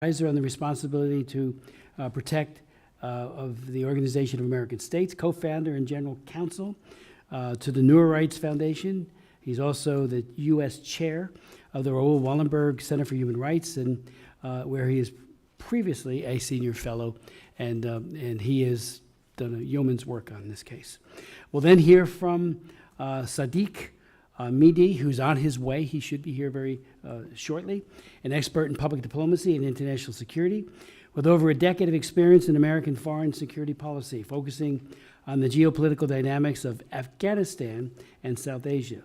advisor on the responsibility to protect of the Organization of American States, co-founder and general counsel to the Newer Rights Foundation. He's also the U.S. chair of the Raoul Wallenberg Center for Human Rights, and where he is previously a senior fellow, and he has done a yeoman's work on this case. We'll then hear from Sadiq Amini, who's on his way. He should be here very shortly, an expert in public diplomacy and international security, with over a decade of experience in American foreign security policy, focusing on the geopolitical dynamics of Afghanistan and South Asia.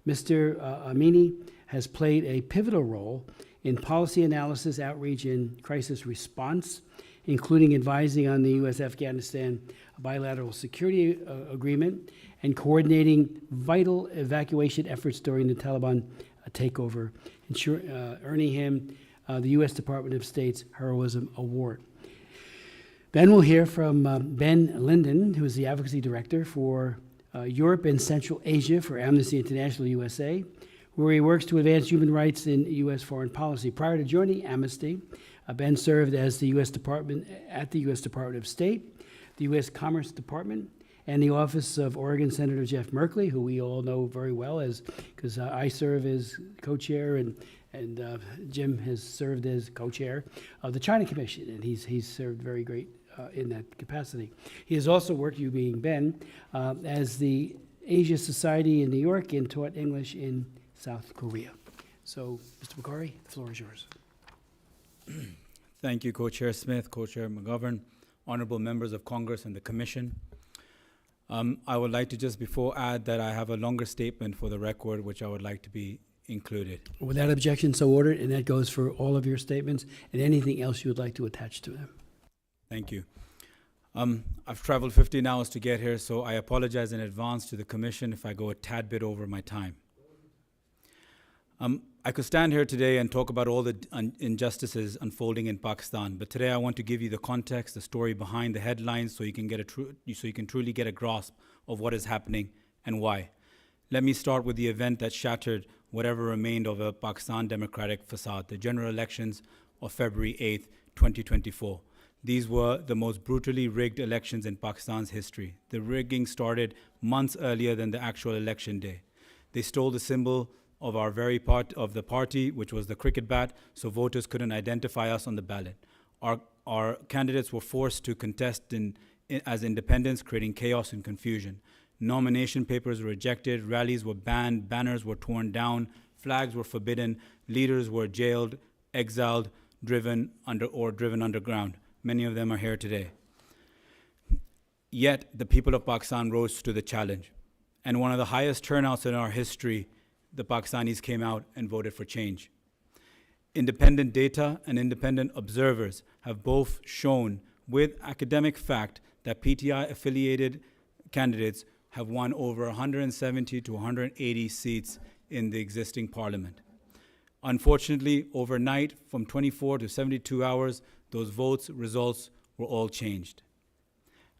Mr. Amini has played a pivotal role in policy analysis, outreach, and crisis response, including advising on the U.S.-Afghanistan bilateral security agreement and coordinating vital evacuation efforts during the Taliban takeover, earning him the U.S. Department of State's Heroism Award. Then we'll hear from Ben Linden, who is the Advocacy Director for Europe and Central Asia for Amnesty International USA, where he works to advance human rights in U.S. foreign policy. Prior to joining Amnesty, Ben served as the U.S. Department of State, the U.S. Commerce Department, and the Office of Oregon Senator Jeff Merkley, who we all know very well because I serve as co-chair and Jim has served as co-chair of the China Commission, and he's served very great in that capacity. He has also worked, you being Ben, as the Asia Society in New York and taught English in South Korea. So, Mr. Bukhari, the floor is yours. Thank you, Co-Chair Smith, Co-Chair McGovern, honorable members of Congress and the Commission. I would like to just before add that I have a longer statement for the record, which I would like to be included. Without objection, so ordered, and that goes for all of your statements and anything else you would like to attach to them. Thank you. I've traveled 15 hours to get here, so I apologize in advance to the Commission if I go a tad bit over my time. I could stand here today and talk about all the injustices unfolding in Pakistan, but today I want to give you the context, the story behind the headlines, so you can truly get a grasp of what is happening and why. Let me start with the event that shattered whatever remained of a Pakistan democratic facade, the general elections of February 8th, 2024. These were the most brutally rigged elections in Pakistan's history. The rigging started months earlier than the actual election day. They stole the symbol of our very part of the party, which was the cricket bat, so voters couldn't identify us on the ballot. Our candidates were forced to contest as independents, creating chaos and confusion. Nomination papers were rejected, rallies were banned, banners were torn down, flags were forbidden, leaders were jailed, exiled, driven underground. Many of them are here today. Yet, the people of Pakistan rose to the challenge. And one of the highest turnouts in our history, the Pakistanis came out and voted for change. Independent data and independent observers have both shown with academic fact that PTI-affiliated candidates have won over 170 to 180 seats in the existing parliament. Unfortunately, overnight, from 24 to 72 hours, those results were all changed.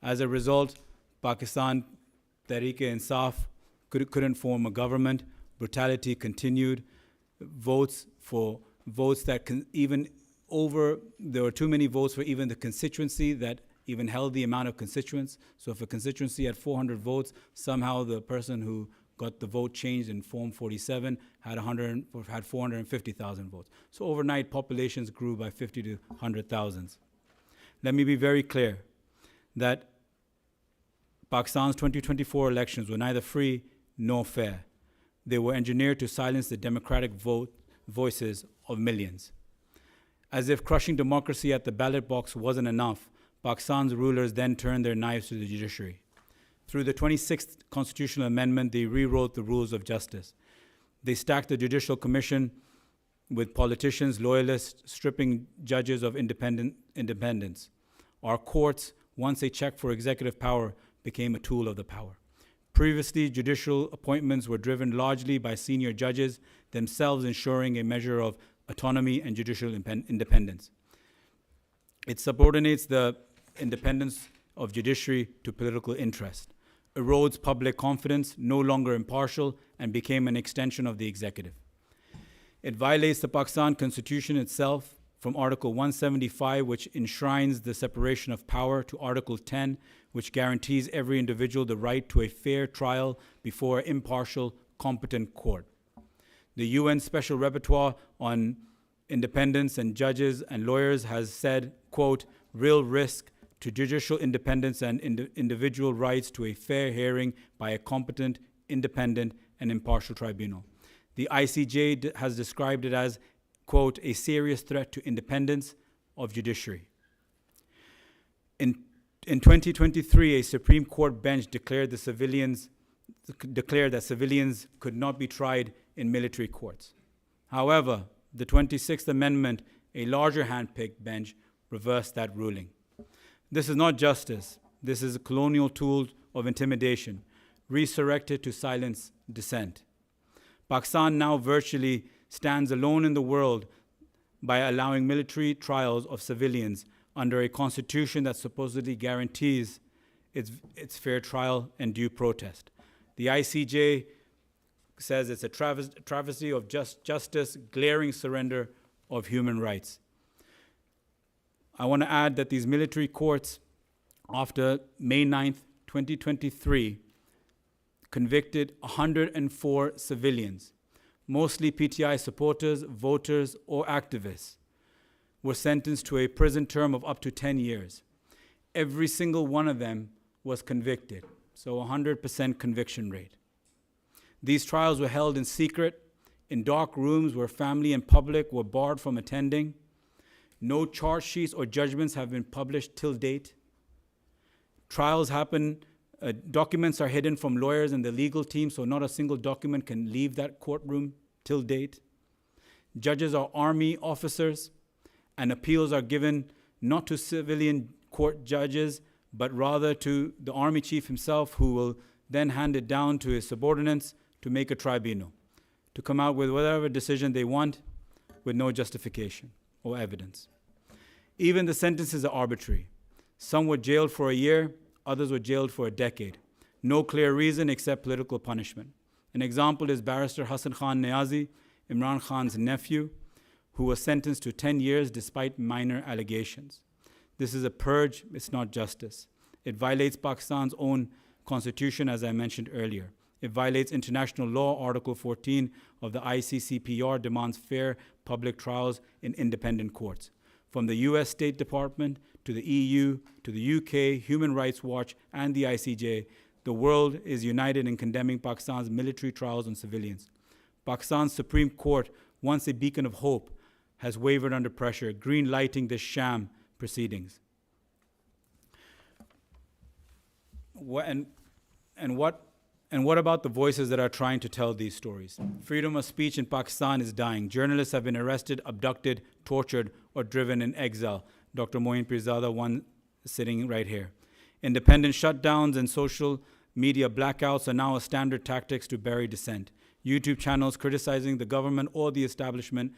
As a result, Pakistan, Tehreek-e-Insaf couldn't form a government. Brutality continued. There were too many votes for even the constituency that even held the amount of constituents. So if a constituency had 400 votes, somehow the person who got the vote changed in Form 47 had 450,000 votes. So overnight, populations grew by 50 to 100,000. Let me be very clear that Pakistan's 2024 elections were neither free nor fair. They were engineered to silence the democratic voices of millions. As if crushing democracy at the ballot box wasn't enough, Pakistan's rulers then turned their knives to the judiciary. Through the 26th Constitutional Amendment, they rewrote the rules of justice. They stacked the Judicial Commission with politicians, loyalists, stripping judges of independence. Our courts, once a check for executive power, became a tool of the power. Previously, judicial appointments were driven largely by senior judges, themselves ensuring a measure of autonomy and judicial independence. It subordinates the independence of judiciary to political interest, erodes public confidence, no longer impartial, and became an extension of the executive. It violates the Pakistan Constitution itself, from Article 175, which enshrines the separation of power, to Article 10, which guarantees every individual the right to a fair trial before an impartial, competent court. The UN Special Rapporteur on Independence and Judges and Lawyers has said, quote, real risk to judicial independence and individual rights to a fair hearing by a competent, independent, and impartial tribunal. The ICJ has described it as, quote, a serious threat to independence of judiciary. In 2023, a Supreme Court bench declared that civilians could not be tried in military courts. However, the 26th Amendment, a larger hand-picked bench, reversed that ruling. This is not justice. This is a colonial tool of intimidation, resurrected to silence dissent. Pakistan now virtually stands alone in the world by allowing military trials of civilians under a constitution that supposedly guarantees its fair trial and due protest. The ICJ says it's a travesty of justice, glaring surrender of human rights. I want to add that these military courts, after May 9th, 2023, convicted 104 civilians, mostly PTI supporters, voters, or activists, were sentenced to a prison term of up to 10 years. Every single one of them was convicted, so 100% conviction rate. These trials were held in secret, in dark rooms where family and public were barred from attending. No charge sheets or judgments have been published till date. Trials happen, documents are hidden from lawyers and the legal team, so not a single document can leave that courtroom till date. Judges are army officers, and appeals are given not to civilian court judges, but rather to the army chief himself, who will then hand it down to his subordinates to make a tribunal, to come out with whatever decision they want with no justification or evidence. Even the sentences are arbitrary. Some were jailed for a year, others were jailed for a decade. No clear reason except political punishment. An example is Barrister Hassan Khan Niazi, Imran Khan's nephew, who was sentenced to 10 years despite minor allegations. This is a purge, it's not justice. It violates Pakistan's own constitution, as I mentioned earlier. It violates international law. Article 14 of the ICCPR demands fair public trials in independent courts. From the US State Department to the EU, to the UK, Human Rights Watch, and the ICJ, the world is united in condemning Pakistan's military trials on civilians. Pakistan's Supreme Court, once a beacon of hope, has wavered under pressure, green-lighting the sham proceedings. And what about the voices that are trying to tell these stories? Freedom of speech in Pakistan is dying. Journalists have been arrested, abducted, tortured, or driven in exile. Dr. Moin Pirzada, one sitting right here. Independent shutdowns and social media blackouts are now a standard tactics to bury dissent. YouTube channels criticizing the government or the establishment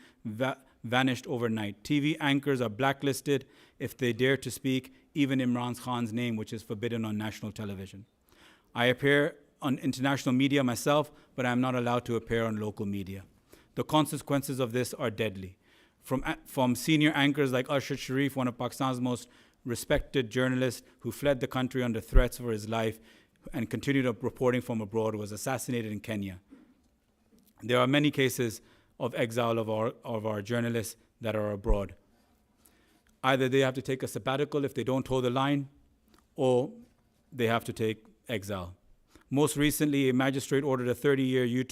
vanished overnight. TV anchors are blacklisted if they dare to speak even Imran Khan's name, which is forbidden on national television. I appear on international media myself, but I'm not allowed to appear on local media. The consequences of this are deadly. From senior anchors like Arshad Sharif, one of Pakistan's most respected journalists who fled the country under threats for his life and continued reporting from abroad, was assassinated in Kenya. There are many cases of exile of our journalists that are abroad. Either they have to take a sabbatical if they don't toe the line, or they have to take exile. Most recently, a magistrate ordered nearly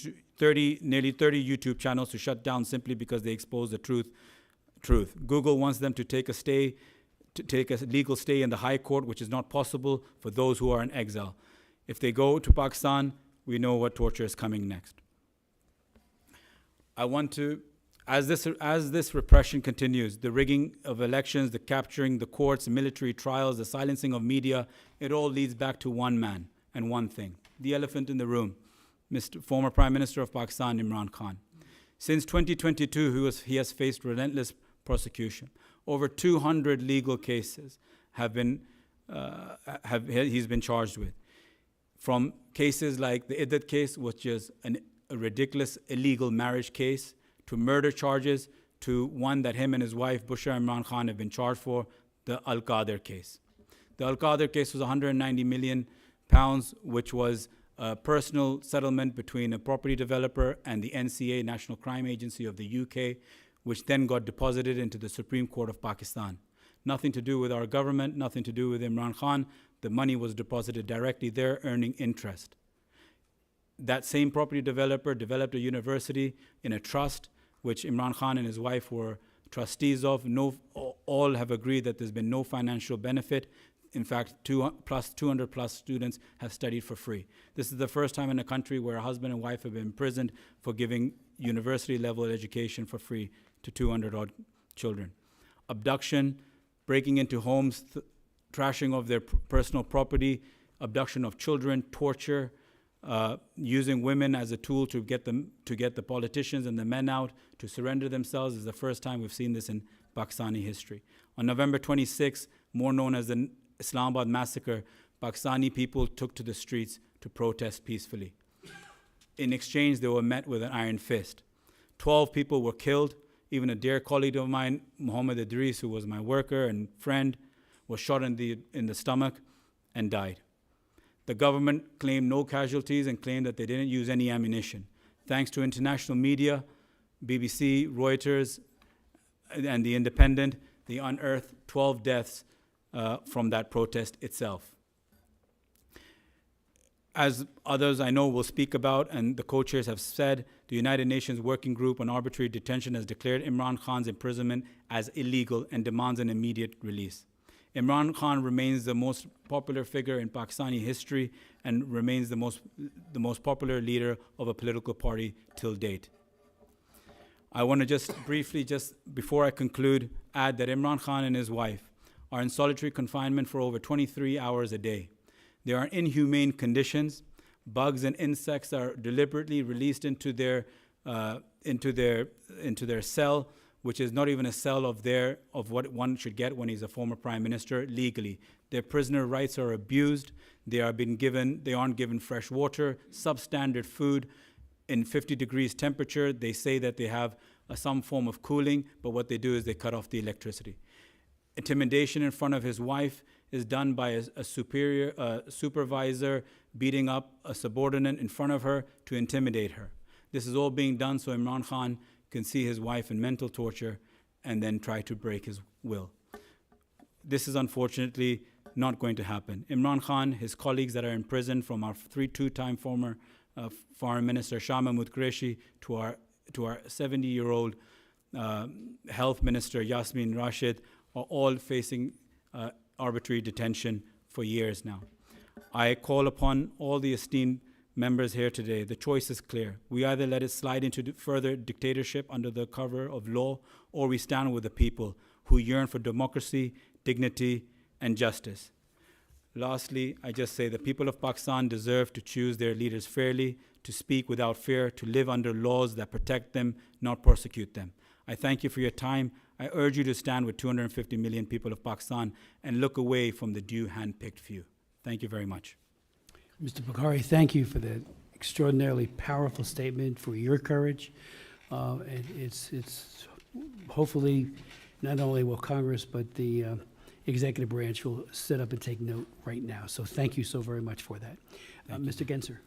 30 YouTube channels to shut down simply because they expose the truth. Google wants them to take a legal stay in the High Court, which is not possible for those who are in exile. If they go to Pakistan, we know what torture is coming next. I want to, as this repression continues, the rigging of elections, the capturing the courts, military trials, the silencing of media, it all leads back to one man and one thing: the elephant in the room, former Prime Minister of Pakistan, Imran Khan. Since 2022, he has faced relentless prosecution. Over 200 legal cases he's been charged with. From cases like the Iddat case, which is a ridiculous illegal marriage case, to murder charges, to one that him and his wife, Bushra Imran Khan, have been charged for, the Al-Qadir case. The Al-Qadir case was 190 million pounds, which was a personal settlement between a property developer and the NCA, National Crime Agency of the UK, which then got deposited into the Supreme Court of Pakistan. Nothing to do with our government, nothing to do with Imran Khan. The money was deposited directly there, earning interest. That same property developer developed a university in a trust, which Imran Khan and his wife were trustees of. All have agreed that there's been no financial benefit. In fact, 200 plus students have studied for free. This is the first time in a country where a husband and wife have been imprisoned for giving university level education for free to 200 odd children. Abduction, breaking into homes, trashing of their personal property, abduction of children, torture, using women as a tool to get the politicians and the men out to surrender themselves is the first time we've seen this in Pakistani history. On November 26, more known as the Islamabad massacre, Pakistani people took to the streets to protest peacefully. In exchange, they were met with an iron fist. 12 people were killed. Even a dear colleague of mine, Muhammad Idris, who was my worker and friend, was shot in the stomach and died. The government claimed no casualties and claimed that they didn't use any ammunition. Thanks to international media, BBC, Reuters, and The Independent, they unearthed 12 deaths from that protest itself. As others I know will speak about, and the co-chairs have said, the United Nations Working Group on Arbitrary Detention has declared Imran Khan's imprisonment as illegal and demands an immediate release. Imran Khan remains the most popular figure in Pakistani history and remains the most popular leader of a political party till date. I want to just briefly, before I conclude, add that Imran Khan and his wife are in solitary confinement for over 23 hours a day. They are in inhumane conditions. Bugs and insects are deliberately released into their cell, which is not even a cell of what one should get when he's a former prime minister legally. Their prisoner rights are abused. They aren't given fresh water, substandard food. In 50 degrees temperature, they say that they have some form of cooling, but what they do is they cut off the electricity. Intimidation in front of his wife is done by a supervisor beating up a subordinate in front of her to intimidate her. This is all being done so Imran Khan can see his wife in mental torture and then try to break his will. This is unfortunately not going to happen. Imran Khan, his colleagues that are in prison, from our two-time former Foreign Minister Shah Mahmood Qureshi to our 70-year-old Health Minister Yasmin Rashid, are all facing arbitrary detention for years now. I call upon all the esteemed members here today. The choice is clear. We either let it slide into further dictatorship under the cover of law, or we stand with the people who yearn for democracy, dignity, and justice. Lastly, I just say the people of Pakistan deserve to choose their leaders fairly, to speak without fear, to live under laws that protect them, not persecute them. I thank you for your time. I urge you to stand with 250 million people of Pakistan and look away from the few hand-picked few. Thank you very much. Mr. Bukhari, thank you for that extraordinarily powerful statement, for your courage. It's hopefully not only will Congress, but the executive branch will sit up and take note right now. So thank you so very much for that. Mr. Genser.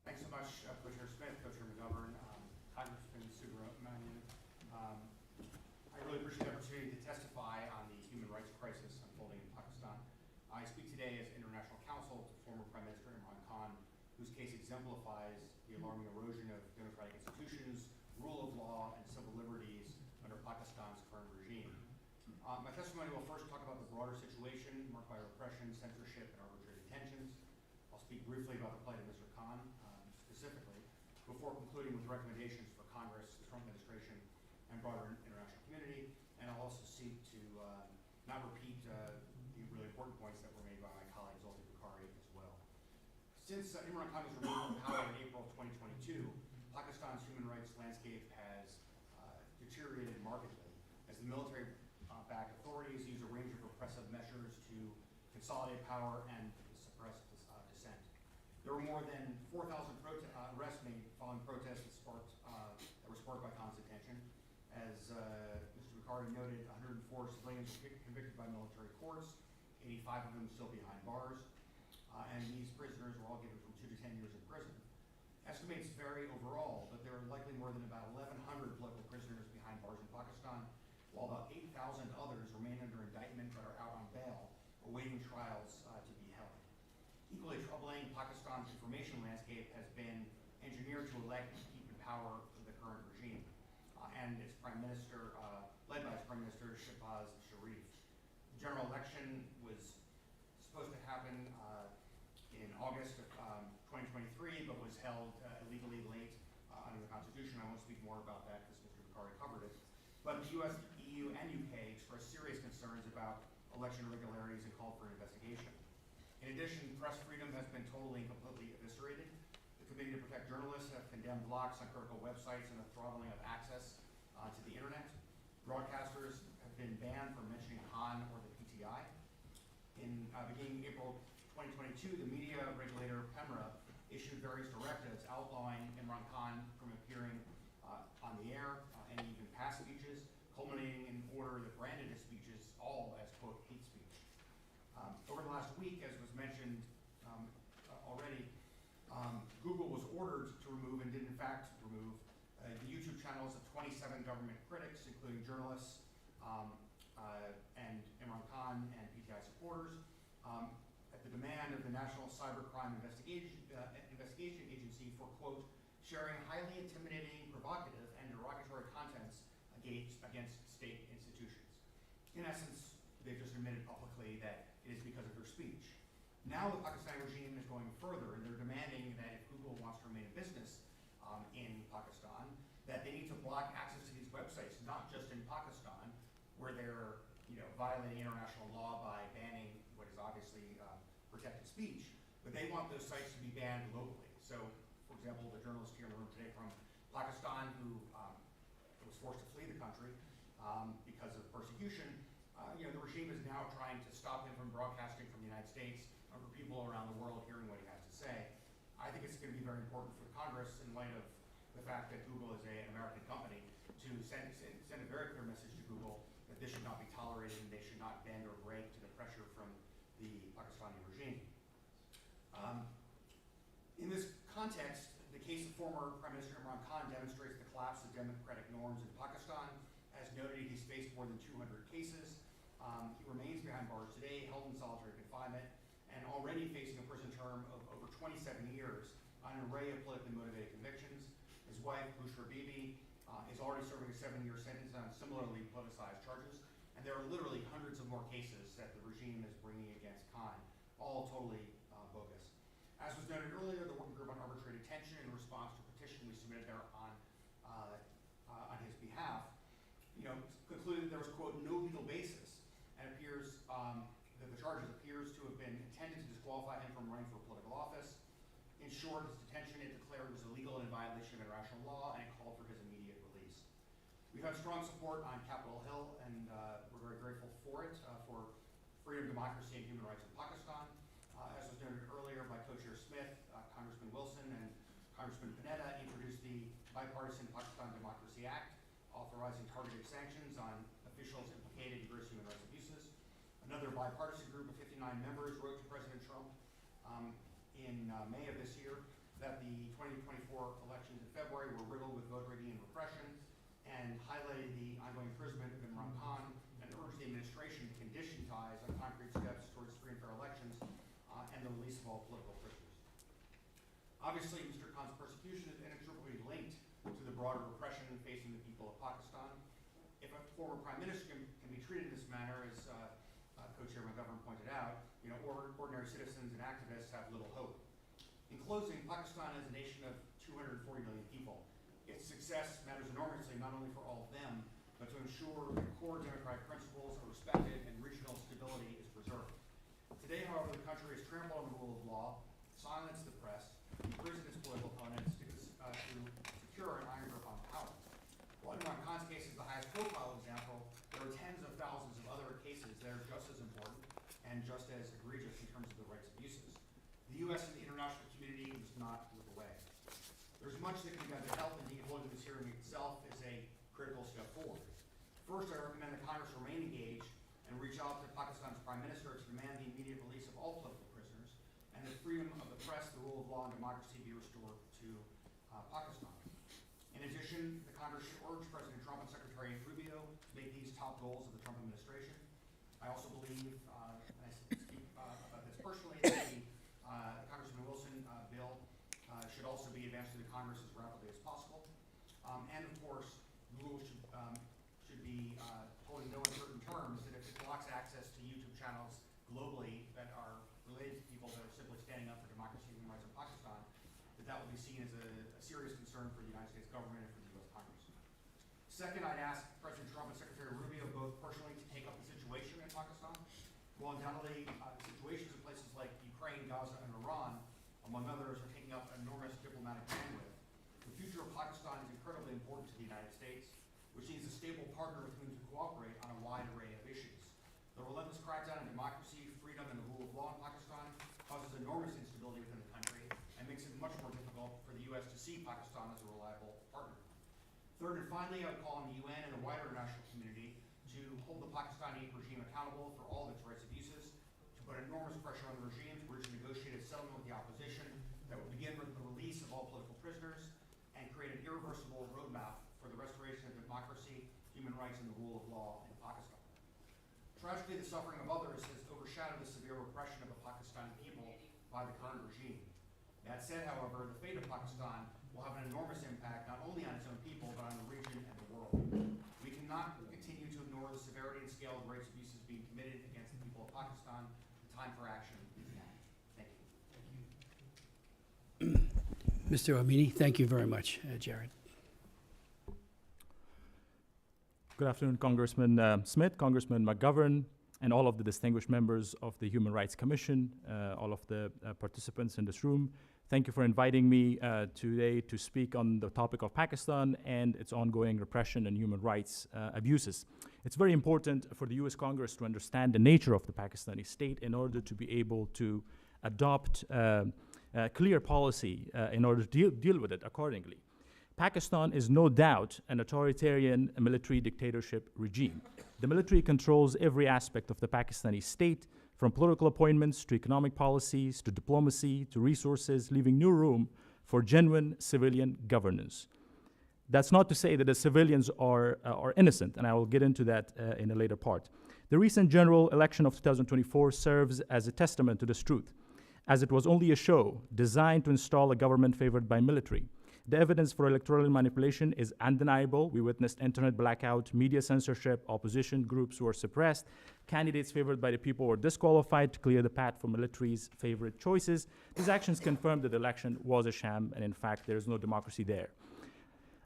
Thanks so much, Commissioner Smith, Co-Chair McGovern, Congressman Subramanian. I really appreciate the opportunity to testify on the human rights crisis unfolding in Pakistan. I speak today as international counsel to former Prime Minister Imran Khan, whose case exemplifies the alarming erosion of democratic institutions, rule of law, and civil liberties under Pakistan's current regime. My testimony will first talk about the broader situation marked by repression, censorship, and arbitrary detentions. I'll speak briefly about the plight of Mr. Khan, specifically, before concluding with recommendations for Congress, the Trump administration, and broader international community. And I'll also seek to not repeat the really important points that were made by my colleague Zulfi Bukhari as well. Since Imran Khan was removed from power in April 2022, Pakistan's human rights landscape has deteriorated markedly as the military-backed authorities use a range of repressive measures to consolidate power and suppress dissent. There were more than 4,000 arrests made following protests that were sparked by Khan's detention, As Mr. Bukhari noted, 104 civilians were convicted by military courts, 85 of them still behind bars, and these prisoners were all given from 2 to 10 years in prison. Estimates vary overall, but there are likely more than about 1,100 political prisoners behind bars in Pakistan, while about 8,000 others remain under indictment but are out on bail, awaiting trials to be held. Equally troubling, Pakistan's information landscape has been engineered to elect and keep in power the current regime, and its prime minister, led by its prime minister, Shehbaz Sharif. The general election was supposed to happen in August of 2023, but was held illegally late under the Constitution. I won't speak more about that because Mr. Bukhari covered it. But the US, EU, and UK expressed serious concerns about election irregularities and called for an investigation. In addition, press freedom has been totally and completely eviscerated. The Committee to Protect Journalists have condemned blocks on critical websites and the throttling of access to the internet. Broadcasters have been banned from mentioning Khan or the PTI. In beginning April 2022, the media regulator, PEMRA, issued various directives outlawing Imran Khan from appearing on the air and even past speeches, culminating in an order that branded his speeches all as, quote, hate speech. Over the last week, as was mentioned already, Google was ordered to remove, and did in fact remove, the YouTube channels of 27 government critics, including journalists and Imran Khan and PTI supporters, at the demand of the National Cybercrime Investigation Agency for, quote, sharing highly intimidating, provocative, and derogatory contents against state institutions. In essence, they've just admitted publicly that it is because of their speech. Now the Pakistani regime is going further, and they're demanding that if Google wants to remain in business in Pakistan, that they need to block access to these websites, not just in Pakistan, where they're violating international law by banning what is obviously protected speech, but they want those sites to be banned globally. So, for example, the journalist here in the room today from Pakistan who was forced to flee the country because of persecution, the regime is now trying to stop him from broadcasting from the United States and for people around the world hearing what he has to say. I think it's going to be very important for Congress, in light of the fact that Google is an American company, to send a very clear message to Google that this should not be tolerated and they should not bend or break to the pressure from the Pakistani regime. In this context, the case of former Prime Minister Imran Khan demonstrates the collapse of democratic norms in Pakistan. As noted, he's faced more than 200 cases. He remains behind bars today, held in solitary confinement, and already facing a prison term of over 27 years on an array of politically motivated convictions. His wife, Bushra Bibi, is already serving a 7-year sentence on similarly politicized charges, and there are literally hundreds of more cases that the regime is bringing against Khan, all totally bogus. As was noted earlier, the Working Group on Arbitrary Detention, in response to a petition we submitted there on his behalf, concluded there was, quote, no legal basis, and appears that the charges appears to have been intended to disqualify him from running for political office. In short, his detention it declared was illegal and in violation of international law, and it called for his immediate release. We've had strong support on Capitol Hill, and we're very grateful for it, for freedom, democracy, and human rights in Pakistan. As was noted earlier by Co-Chair Smith, Congressman Wilson and Congressman Panetta introduced the bipartisan Pakistan Democracy Act, authorizing targeted sanctions on officials implicated in gross human rights abuses. Another bipartisan group of 59 members wrote to President Trump in May of this year that the 2024 elections in February were riddled with voter ID and repression, and highlighted the ongoing imprisonment of Imran Khan, and urged the administration to condition ties on concrete steps towards free and fair elections and the release of all political prisoners. Obviously, Mr. Khan's persecution is inextricably linked to the broader repression facing the people of Pakistan. If a former prime minister can be treated in this manner, as Co-Chair McGovern pointed out, ordinary citizens and activists have little hope. In closing, Pakistan is a nation of 240 million people. Its success matters enormously, not only for all of them, but to ensure that core democratic principles are respected and regional stability is preserved. Today, however, the country has trampled on the rule of law, silenced the press, imprisoned its political opponents to secure an iron grip on power. While Imran Khan's case is the highest profile example, there are tens of thousands of other cases that are just as important and just as egregious in terms of the rights abuses. The U.S. and the international community must not look away. There's much that can be done to help, and holding this hearing itself is a critical step forward. First, I recommend that Congress remain engaged and reach out to Pakistan's Prime Minister to demand the immediate release of all political prisoners and the freedom of the press, the rule of law, and democracy be restored to Pakistan. In addition, the Congress should urge President Trump and Secretary Rubio to make these top goals of the Trump administration. I also believe, and I speak about this personally, that the Congressman Wilson bill should also be advanced through the Congress as rapidly as possible. And of course, the rule should be told in no uncertain terms that if it blocks access to YouTube channels globally that are related to people that are simply standing up for democracy and human rights in Pakistan, that will be seen as a serious concern for the United States government and for the U.S. Congress. Second, I'd ask President Trump and Secretary Rubio both personally to take up the situation in Pakistan. While undoubtedly situations in places like Ukraine, Gaza, and Iran, among others, are taking up enormous diplomatic bandwidth, the future of Pakistan is incredibly important to the United States, which needs a stable partner with whom to cooperate on a wide array of issues. The relentless crackdown on democracy, freedom, and the rule of law in Pakistan causes enormous instability within the country and makes it much more difficult for the U.S. to see Pakistan as a reliable partner. Third and finally, I would call on the UN and the wider international community to hold the Pakistani regime accountable for all of its rights abuses, to put enormous pressure on the regime to reach a negotiated settlement with the opposition that would begin with the release of all political prisoners and create an irreversible roadmap for the restoration of democracy, human rights, and the rule of law in Pakistan. Tragically, the suffering of others has overshadowed the severe repression of the Pakistani people by the current regime. That said, however, the fate of Pakistan will have an enormous impact not only on its own people, but on the region and the world. We cannot continue to ignore the severity and scale of rights abuses being committed against the people of Pakistan. The time for action is now. Thank you. Mr. Amini, thank you very much, Jared. Good afternoon, Congressman Smith, Congressman McGovern, and all of the distinguished members of the Human Rights Commission, all of the participants in this room. Thank you for inviting me today to speak on the topic of Pakistan and its ongoing repression and human rights abuses. It's very important for the US Congress to understand the nature of the Pakistani state in order to be able to adopt clear policy in order to deal with it accordingly. Pakistan is no doubt an authoritarian military dictatorship regime. The military controls every aspect of the Pakistani state, from political appointments to economic policies to diplomacy to resources, leaving no room for genuine civilian governance. That's not to say that the civilians are innocent, and I will get into that in a later part. The recent general election of 2024 serves as a testament to this truth, as it was only a show designed to install a government favored by military. The evidence for electoral manipulation is undeniable. We witnessed internet blackout, media censorship, opposition groups who were suppressed, candidates favored by the people were disqualified to clear the path for military's favorite choices. These actions confirmed that the election was a sham, and in fact, there is no democracy there.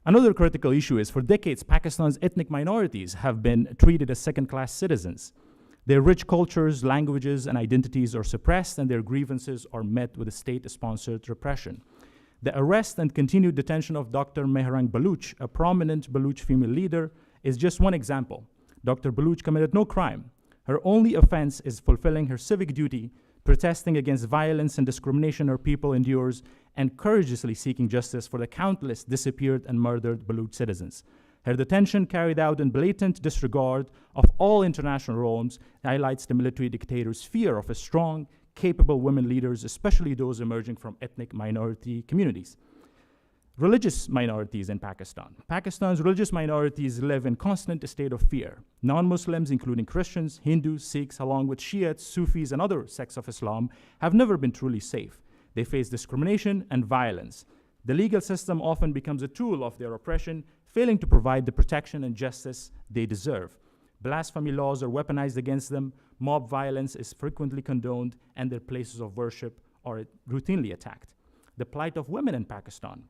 Another critical issue is, for decades, Pakistan's ethnic minorities have been treated as second-class citizens. Their rich cultures, languages, and identities are suppressed, and their grievances are met with a state-sponsored repression. The arrest and continued detention of Dr. Mehrang Baluch, a prominent Baluch female leader, is just one example. Dr. Baluch committed no crime. Her only offense is fulfilling her civic duty, protesting against violence and discrimination her people endures, and courageously seeking justice for the countless disappeared and murdered Baluch citizens. Her detention, carried out in blatant disregard of all international norms, highlights the military dictator's fear of a strong, capable women leaders, especially those emerging from ethnic minority communities. Religious minorities in Pakistan. Pakistan's religious minorities live in constant state of fear. Non-Muslims, including Christians, Hindus, Sikhs, along with Shiites, Sufis, and other sects of Islam, have never been truly safe. They face discrimination and violence. The legal system often becomes a tool of their oppression, failing to provide the protection and justice they deserve. Blasphemy laws are weaponized against them, mob violence is frequently condoned, and their places of worship are routinely attacked. The plight of women in Pakistan.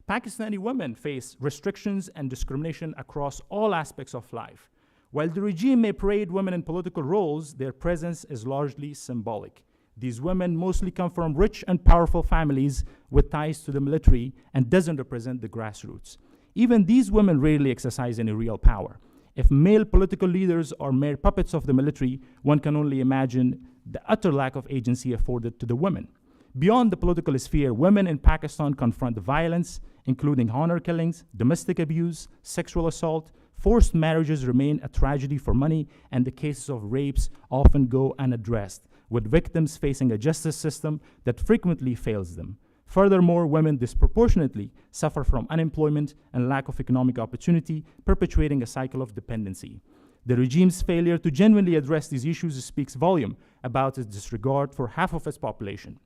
Pakistani women face restrictions and discrimination across all aspects of life. While the regime may parade women in political roles, their presence is largely symbolic. These women mostly come from rich and powerful families with ties to the military and doesn't represent the grassroots. Even these women rarely exercise any real power. If male political leaders are mere puppets of the military, one can only imagine the utter lack of agency afforded to the women. Beyond the political sphere, women in Pakistan confront violence, including honor killings, domestic abuse, sexual assault, Forced marriages remain a tragedy for many, and the cases of rapes often go unaddressed, with victims facing a justice system that frequently fails them. Furthermore, women disproportionately suffer from unemployment and lack of economic opportunity, perpetuating a cycle of dependency. The regime's failure to genuinely address these issues speaks volume about its disregard for half of its population.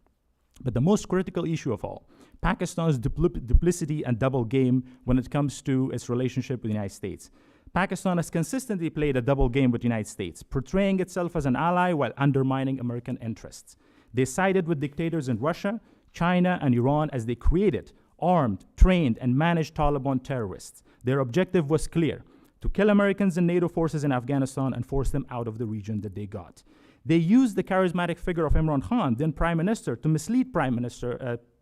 But the most critical issue of all, Pakistan's duplicity and double game when it comes to its relationship with the United States. Pakistan has consistently played a double game with the United States, portraying itself as an ally while undermining American interests. They sided with dictators in Russia, China, and Iran as they created, armed, trained, and managed Taliban terrorists. Their objective was clear: to kill Americans and NATO forces in Afghanistan and force them out of the region that they got. They used the charismatic figure of Imran Khan, then Prime Minister, to mislead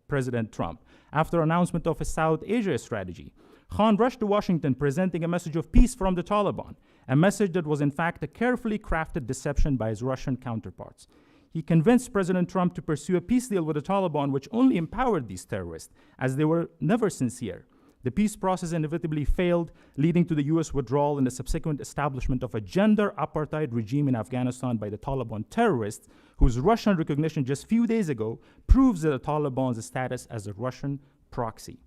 President Trump after announcement of his South Asia strategy. Khan rushed to Washington presenting a message of peace from the Taliban, a message that was in fact a carefully crafted deception by his Russian counterparts. He convinced President Trump to pursue a peace deal with the Taliban, which only empowered these terrorists, as they were never sincere. The peace process inevitably failed, leading to the US withdrawal and the subsequent establishment of a gender apartheid regime in Afghanistan by the Taliban terrorists, whose Russian recognition just a few days ago proves the Taliban's status as a Russian proxy.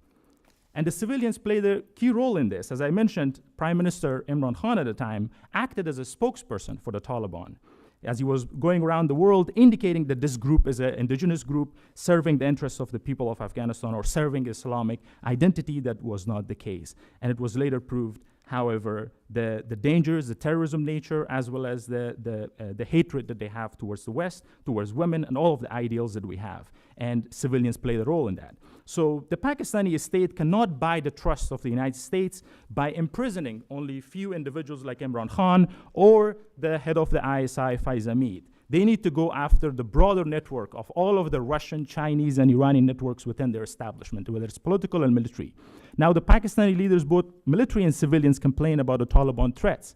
And the civilians played a key role in this. As I mentioned, Prime Minister Imran Khan at the time acted as a spokesperson for the Taliban, as he was going around the world indicating that this group is an indigenous group serving the interests of the people of Afghanistan or serving Islamic identity. That was not the case. And it was later proved, however, the dangers, the terrorism nature, as well as the hatred that they have towards the West, towards women, and all of the ideals that we have. And civilians played a role in that. So the Pakistani state cannot buy the trust of the United States by imprisoning only few individuals like Imran Khan or the head of the ISI, Faiz Hamid. They need to go after the broader network of all of the Russian, Chinese, and Iranian networks within their establishment, whether it's political and military. Now, the Pakistani leaders, both military and civilians, complain about the Taliban threats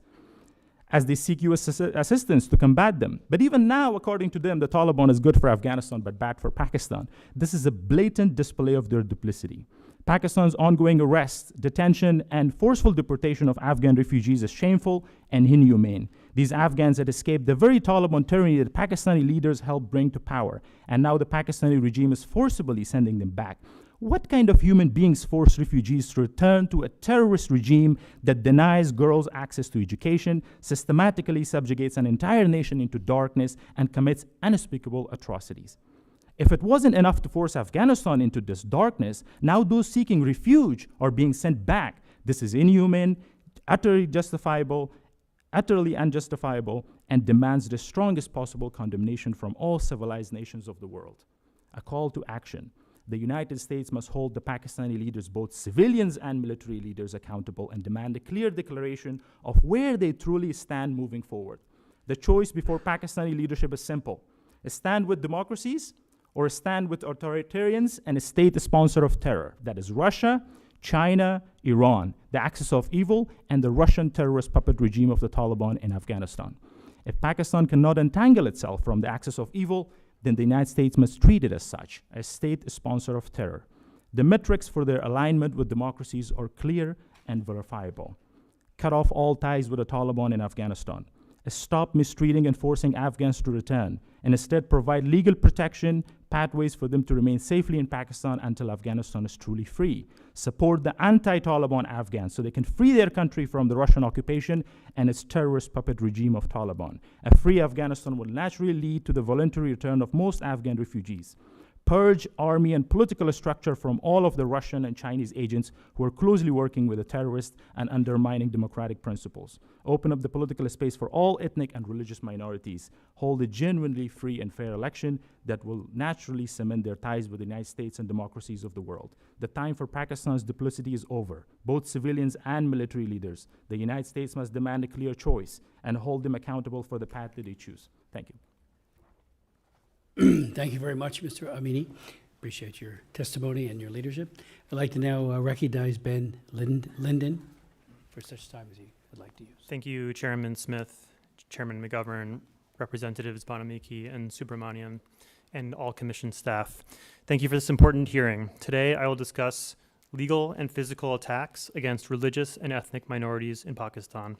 as they seek US assistance to combat them. But even now, according to them, the Taliban is good for Afghanistan but bad for Pakistan. This is a blatant display of their duplicity. Pakistan's ongoing arrest, detention, and forceful deportation of Afghan refugees is shameful and inhumane. These Afghans had escaped the very Taliban tyranny that Pakistani leaders helped bring to power, and now the Pakistani regime is forcibly sending them back. What kind of human beings force refugees to return to a terrorist regime that denies girls access to education, systematically subjugates an entire nation into darkness, and commits unspeakable atrocities? If it wasn't enough to force Afghanistan into this darkness, now those seeking refuge are being sent back. This is inhuman, utterly unjustifiable, and demands the strongest possible condemnation from all civilized nations of the world. A call to action. The United States must hold the Pakistani leaders, both civilians and military leaders, accountable and demand a clear declaration of where they truly stand moving forward. The choice before Pakistani leadership is simple: stand with democracies or stand with authoritarians and a state sponsor of terror. That is Russia, China, Iran, the axis of evil, and the Russian terrorist puppet regime of the Taliban in Afghanistan. If Pakistan cannot untangle itself from the axis of evil, then the United States must treat it as such, a state sponsor of terror. The metrics for their alignment with democracies are clear and verifiable. Cut off all ties with the Taliban in Afghanistan. Stop mistreating and forcing Afghans to return, and instead provide legal protection, pathways for them to remain safely in Pakistan until Afghanistan is truly free. Support the anti-Taliban Afghans so they can free their country from the Russian occupation and its terrorist puppet regime of Taliban. A free Afghanistan will naturally lead to the voluntary return of most Afghan refugees. Purge army and political structure from all of the Russian and Chinese agents who are closely working with the terrorists and undermining democratic principles. Open up the political space for all ethnic and religious minorities. Hold a genuinely free and fair election that will naturally cement their ties with the United States and democracies of the world. The time for Pakistan's duplicity is over. Both civilians and military leaders, the United States must demand a clear choice and hold them accountable for the path that they choose. Thank you. Thank you very much, Mr. Amini. Appreciate your testimony and your leadership. I'd like to now recognize Ben Linden for such time as he would like to use. Thank you, Chairman Smith, Chairman McGovern, Representatives Bonamiki and Subramanian, and all Commission staff. Thank you for this important hearing. Today, I will discuss legal and physical attacks against religious and ethnic minorities in Pakistan.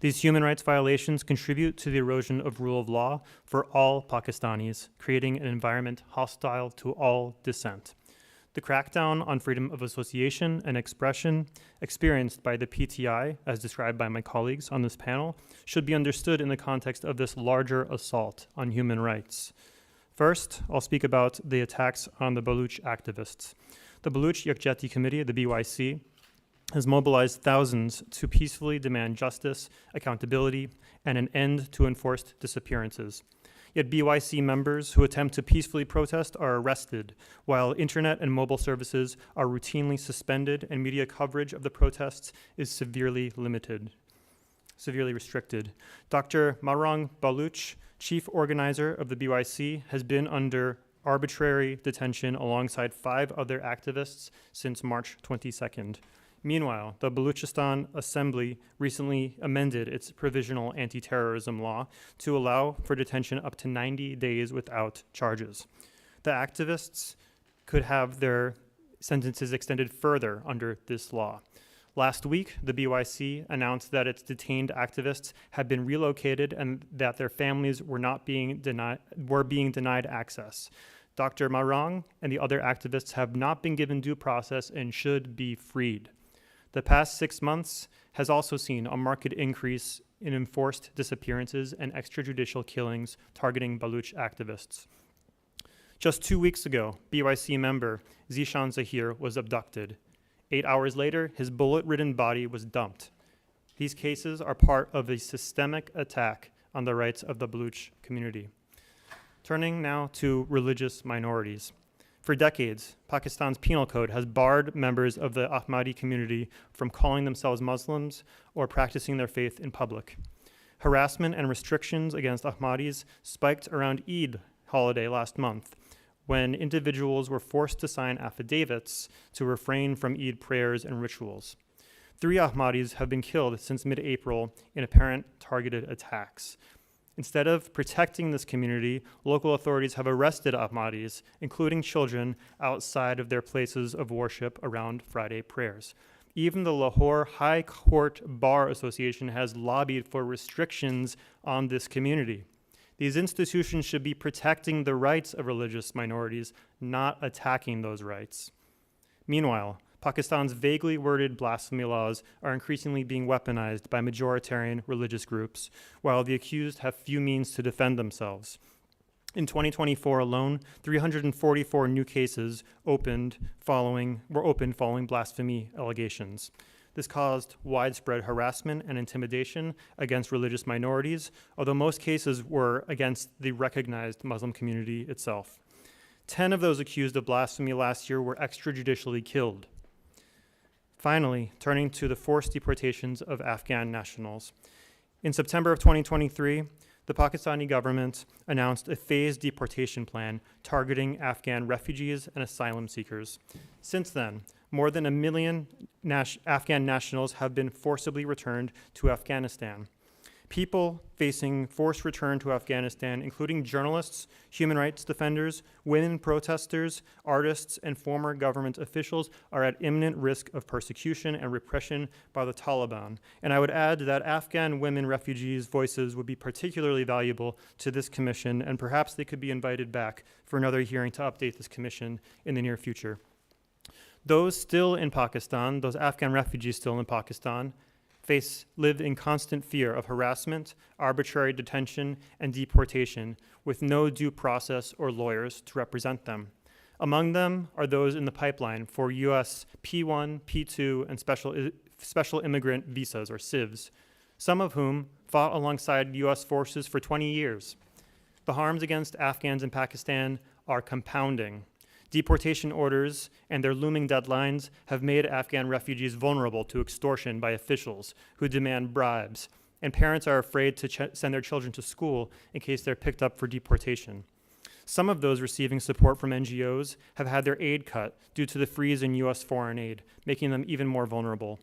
These human rights violations contribute to the erosion of rule of law for all Pakistanis, creating an environment hostile to all dissent. The crackdown on freedom of association and expression experienced by the PTI, as described by my colleagues on this panel, should be understood in the context of this larger assault on human rights. First, I'll speak about the attacks on the Baluch activists. The Baluch Yakjati Committee, the BYC, has mobilized thousands to peacefully demand justice, accountability, and an end to enforced disappearances. Yet BYC members who attempt to peacefully protest are arrested, while internet and mobile services are routinely suspended and media coverage of the protests is severely restricted. Dr. Marang Baluch, chief organizer of the BYC, has been under arbitrary detention alongside 5 other activists since March 22nd. Meanwhile, the Baluchistan Assembly recently amended its provisional anti-terrorism law to allow for detention up to 90 days without charges. The activists could have their sentences extended further under this law. Last week, the BYC announced that its detained activists had been relocated and that their families were being denied access. Dr. Marang and the other activists have not been given due process and should be freed. The past 6 months has also seen a marked increase in enforced disappearances and extrajudicial killings targeting Baluch activists. Just 2 weeks ago, BYC member Zishan Zahir was abducted. 8 hours later, his bullet-ridden body was dumped. These cases are part of a systemic attack on the rights of the Baluch community. Turning now to religious minorities. For decades, Pakistan's penal code has barred members of the Ahmadi community from calling themselves Muslims or practicing their faith in public. Harassment and restrictions against Ahmadis spiked around Eid holiday last month, when individuals were forced to sign affidavits to refrain from Eid prayers and rituals. 3 Ahmadis have been killed since mid-April in apparent targeted attacks. Instead of protecting this community, local authorities have arrested Ahmadis, including children, outside of their places of worship around Friday prayers. Even the Lahore High Court Bar Association has lobbied for restrictions on this community. These institutions should be protecting the rights of religious minorities, not attacking those rights. Meanwhile, Pakistan's vaguely worded blasphemy laws are increasingly being weaponized by majoritarian religious groups, while the accused have few means to defend themselves. In 2024 alone, 344 new cases were opened following blasphemy allegations. This caused widespread harassment and intimidation against religious minorities, although most cases were against the recognized Muslim community itself. 10 of those accused of blasphemy last year were extrajudicially killed. Finally, turning to the forced deportations of Afghan nationals. In September of 2023, the Pakistani government announced a phased deportation plan targeting Afghan refugees and asylum seekers. Since then, more than 1 million Afghan nationals have been forcibly returned to Afghanistan. People facing forced return to Afghanistan, including journalists, human rights defenders, women protesters, artists, and former government officials, are at imminent risk of persecution and repression by the Taliban. And I would add that Afghan women refugees' voices would be particularly valuable to this commission, and perhaps they could be invited back for another hearing to update this commission in the near future. Those still in Pakistan, those Afghan refugees still in Pakistan, live in constant fear of harassment, arbitrary detention, and deportation, with no due process or lawyers to represent them. Among them are those in the pipeline for U.S. P1, P2, and special immigrant visas, or CIVs, some of whom fought alongside U.S. forces for 20 years. The harms against Afghans in Pakistan are compounding. Deportation orders and their looming deadlines have made Afghan refugees vulnerable to extortion by officials who demand bribes, and parents are afraid to send their children to school in case they're picked up for deportation. Some of those receiving support from NGOs have had their aid cut due to the freeze in U.S. foreign aid, making them even more vulnerable.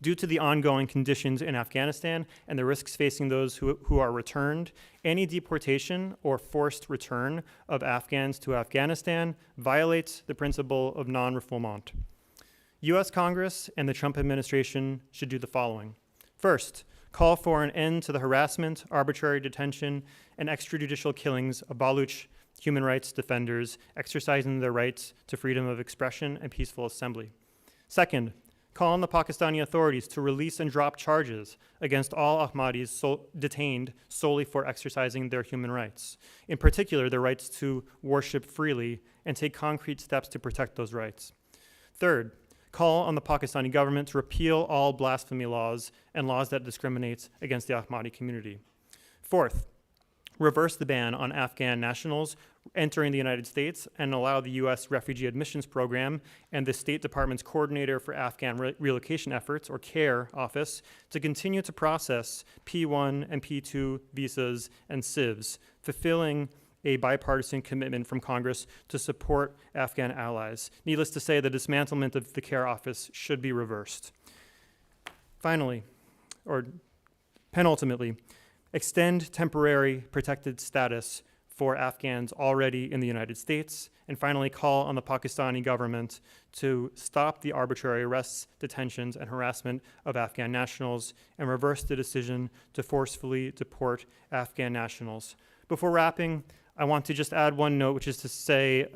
Due to the ongoing conditions in Afghanistan and the risks facing those who are returned, any deportation or forced return of Afghans to Afghanistan violates the principle of non-refoulement. U.S. Congress and the Trump administration should do the following. First, call for an end to the harassment, arbitrary detention, and extrajudicial killings of Baluch human rights defenders exercising their rights to freedom of expression and peaceful assembly. Second, call on the Pakistani authorities to release and drop charges against all Ahmadis detained solely for exercising their human rights, in particular their rights to worship freely, and take concrete steps to protect those rights. Third, call on the Pakistani government to repeal all blasphemy laws and laws that discriminate against the Ahmadi community. Fourth, reverse the ban on Afghan nationals entering the United States and allow the U.S. Refugee Admissions Program and the State Department's Coordinator for Afghan Relocation Efforts, or CARE office, to continue to process P1 and P2 visas and CIVs, fulfilling a bipartisan commitment from Congress to support Afghan allies. Needless to say, the dismantlement of the CARE office should be reversed. Finally, or penultimately, extend temporary protected status for Afghans already in the United States, and finally call on the Pakistani government to stop the arbitrary arrests, detentions, and harassment of Afghan nationals and reverse the decision to forcefully deport Afghan nationals. Before wrapping, I want to just add one note, which is to say,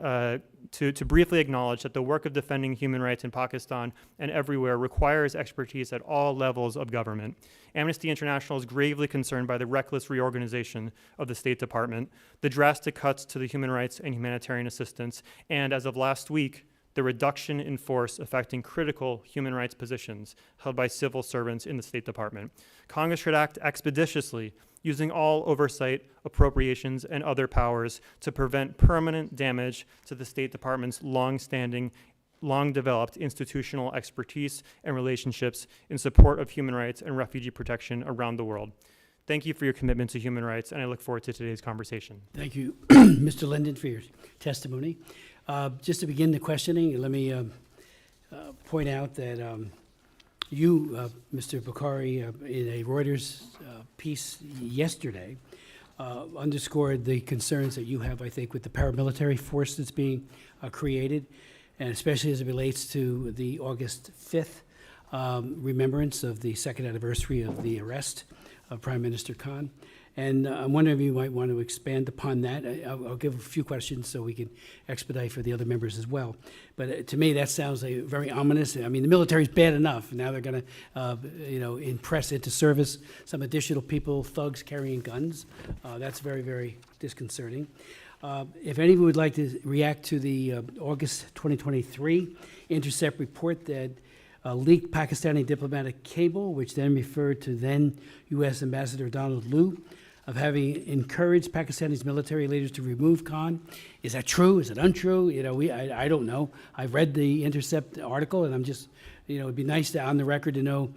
to briefly acknowledge that the work of defending human rights in Pakistan and everywhere requires expertise at all levels of government. Amnesty International is gravely concerned by the reckless reorganization of the State Department, the drastic cuts to the human rights and humanitarian assistance, and as of last week, the reduction in force affecting critical human rights positions held by civil servants in the State Department. Congress should act expeditiously, using all oversight, appropriations, and other powers to prevent permanent damage to the State Department's long-standing, long-developed institutional expertise and relationships in support of human rights and refugee protection around the world. Thank you for your commitment to human rights, and I look forward to today's conversation. Thank you, Mr. Linden, for your testimony. Just to begin the questioning, let me point out that you, Mr. Bukhari, in a Reuters piece yesterday, underscored the concerns that you have, I think, with the paramilitary force that's being created, and especially as it relates to the August 5th remembrance of the second anniversary of the arrest of Prime Minister Khan. And I'm wondering if you might want to expand upon that. I'll give a few questions so we can expedite for the other members as well. But to me, that sounds like very ominous. I mean, the military's bad enough. Now they're going to, impress into service some additional people, thugs carrying guns. That's very, very disconcerting. If any of you would like to react to the August 2023 Intercept report that leaked Pakistani diplomatic cable, which then referred to then U.S. Ambassador Donald Lu, of having encouraged Pakistani's military leaders to remove Khan. Is that true? Is it untrue? I don't know. I've read the Intercept article, and I'm just, it'd be nice to, on the record, to know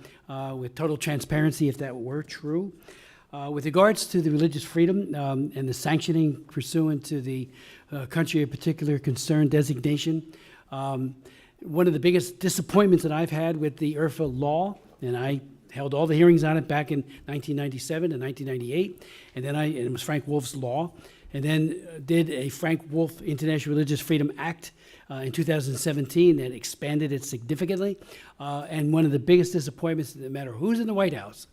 with total transparency if that were true. With regards to the religious freedom and the sanctioning pursuant to the country of particular concern designation, one of the biggest disappointments that I've had with the IRFA law, and I held all the hearings on it back in 1997 and 1998, and then it was Frank Wolf's law, and then did a Frank Wolf International Religious Freedom Act in 2017 that expanded it significantly. And one of the biggest disappointments, no matter who's in the White House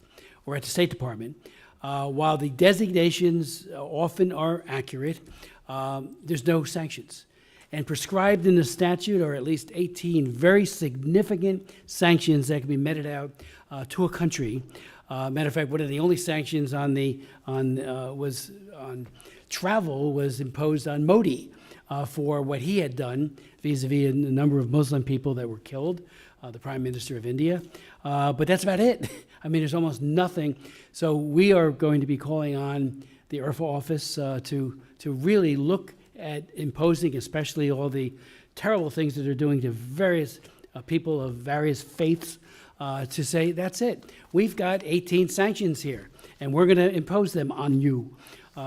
or at the State Department, while the designations often are accurate, there's no sanctions. And prescribed in the statute are at least 18 very significant sanctions that can be meted out to a country. Matter of fact, one of the only sanctions on travel was imposed on Modi for what he had done vis-a-vis a number of Muslim people that were killed, the Prime Minister of India. But that's about it. I mean, there's almost nothing. So we are going to be calling on the IRFA office to really look at imposing, especially all the terrible things that they're doing to various people of various faiths, to say, that's it. We've got 18 sanctions here, and we're going to impose them on you.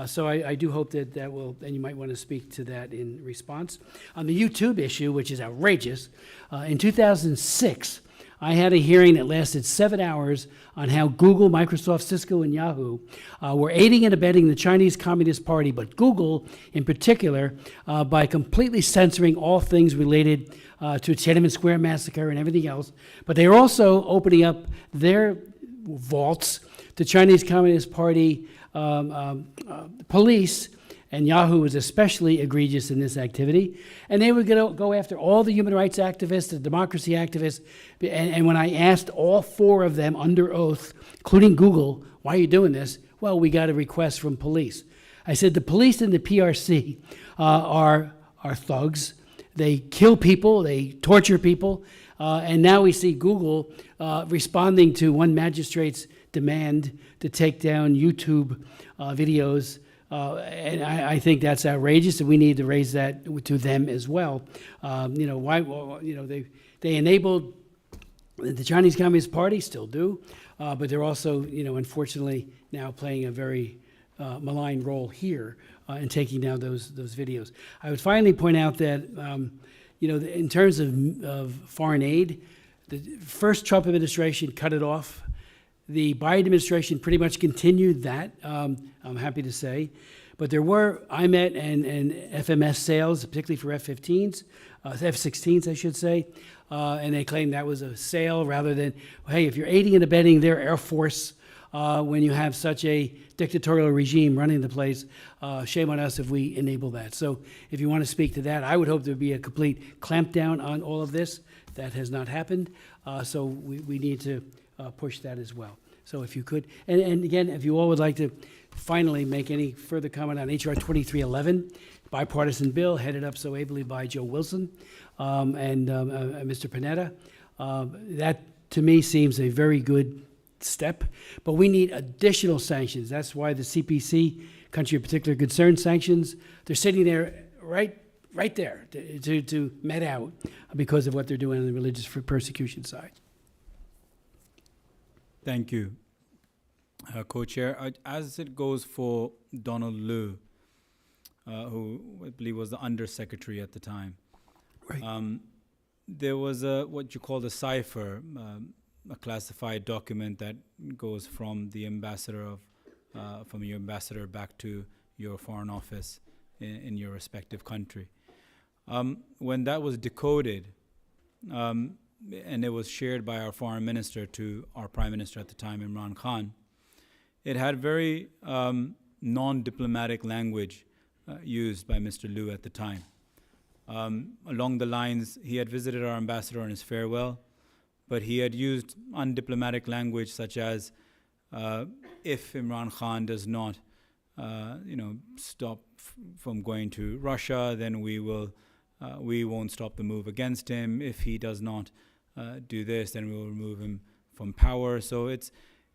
So I do hope that will, and you might want to speak to that in response. On the YouTube issue, which is outrageous, in 2006, I had a hearing that lasted 7 hours on how Google, Microsoft, Cisco, and Yahoo were aiding and abetting the Chinese Communist Party, but Google in particular, by completely censoring all things related to Tiananmen Square massacre and everything else. But they are also opening up their vaults to Chinese Communist Party police, and Yahoo was especially egregious in this activity. And they were going to go after all the human rights activists, the democracy activists. And when I asked all 4 of them under oath, including Google, why are you doing this? Well, we got a request from police. I said the police and the PRC are thugs. They kill people, they torture people. And now we see Google responding to one magistrate's demand to take down YouTube videos. And I think that's outrageous, and we need to raise that to them as well. They enabled the Chinese Communist Party, still do, but they're also, unfortunately now playing a very malign role here in taking down those videos. I would finally point out that, in terms of foreign aid, the first Trump administration cut it off. The Biden administration pretty much continued that, I'm happy to say. But there were IMET and FMS sales, particularly for F-15s, F-16s, I should say. And they claimed that was a sale rather than, hey, if you're aiding and abetting their Air Force when you have such a dictatorial regime running the place, shame on us if we enable that. So if you want to speak to that, I would hope there would be a complete clampdown on all of this. That has not happened. So we need to push that as well. So if you could, and again, if you all would like to finally make any further comment on HR 2311, bipartisan bill headed up so ably by Joe Wilson and Mr. Panetta, that to me seems a very good step, but we need additional sanctions. That's why the CPC, country of particular concern sanctions, they're sitting there right there to met out because of what they're doing on the religious persecution side. Thank you, Co-Chair. As it goes for Donald Liu, who I believe was the Undersecretary at the time, Right. There was what you call the cipher, a classified document that goes from the ambassador from your ambassador back to your foreign office in your respective country. When that was decoded, and it was shared by our foreign minister to our prime minister at the time, Imran Khan, it had very non-diplomatic language used by Mr. Liu at the time. Along the lines, he had visited our ambassador on his farewell, but he had used undiplomatic language such as, if Imran Khan does not, stop from going to Russia, then we won't stop the move against him. If he does not do this, then we will remove him from power. So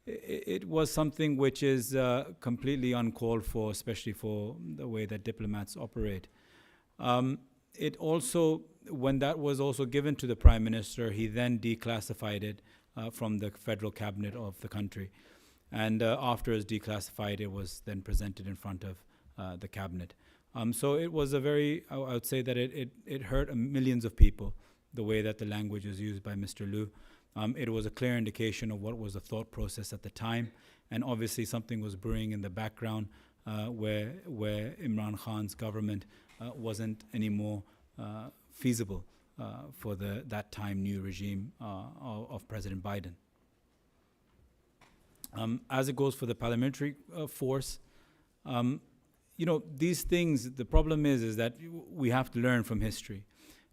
it was something which is completely uncalled for, especially for the way that diplomats operate. It also, when that was also given to the Prime Minister, he then declassified it from the federal cabinet of the country. And after it's declassified, it was then presented in front of the cabinet. So it was a very, I would say that it hurt millions of people, the way that the language was used by Mr. Liu. It was a clear indication of what was the thought process at the time. And obviously something was brewing in the background where Imran Khan's government wasn't anymore feasible for that time new regime of President Biden. As it goes for the parliamentary force, these things, the problem is that we have to learn from history.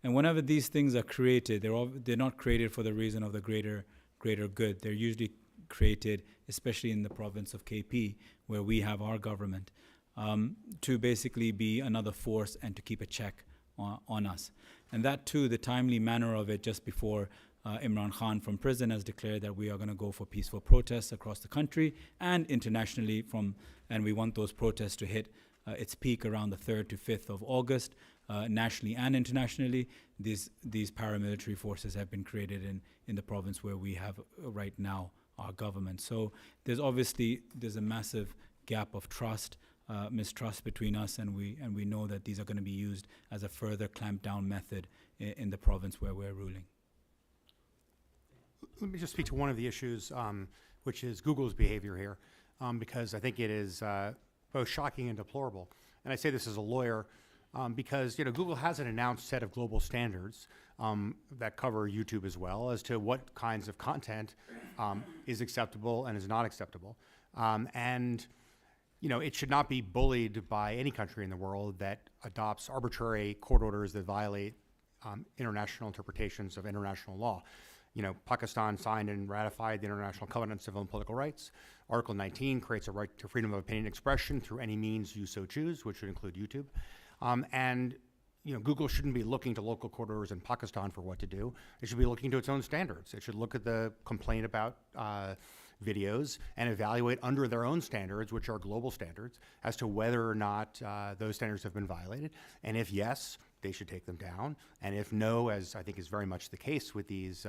And whenever these things are created, they're not created for the reason of the greater good. They're usually created, especially in the province of KP, where we have our government, to basically be another force and to keep a check on us. And that too, the timely manner of it, just before Imran Khan from prison has declared that we are going to go for peaceful protests across the country and internationally, and we want those protests to hit its peak around the 3rd to 5th of August, nationally and internationally. These paramilitary forces have been created in the province where we have right now our government. So there's a massive gap of trust, mistrust between us, and we know that these are going to be used as a further clampdown method in the province where we're ruling. Let me just speak to one of the issues, which is Google's behavior here, because I think it is both shocking and deplorable. And I say this as a lawyer because Google has an announced set of global standards that cover YouTube as well as to what kinds of content is acceptable and is not acceptable. And it should not be bullied by any country in the world that adopts arbitrary court orders that violate international interpretations of international law. Pakistan signed and ratified the International Covenant on Civil and Political Rights. Article 19 creates a right to freedom of opinion and expression through any means you so choose, which would include YouTube. Google shouldn't be looking to local court orders in Pakistan for what to do. It should be looking to its own standards. It should look at the complaint about videos and evaluate under their own standards, which are global standards, as to whether or not those standards have been violated. And if yes, they should take them down. And if no, as I think is very much the case with these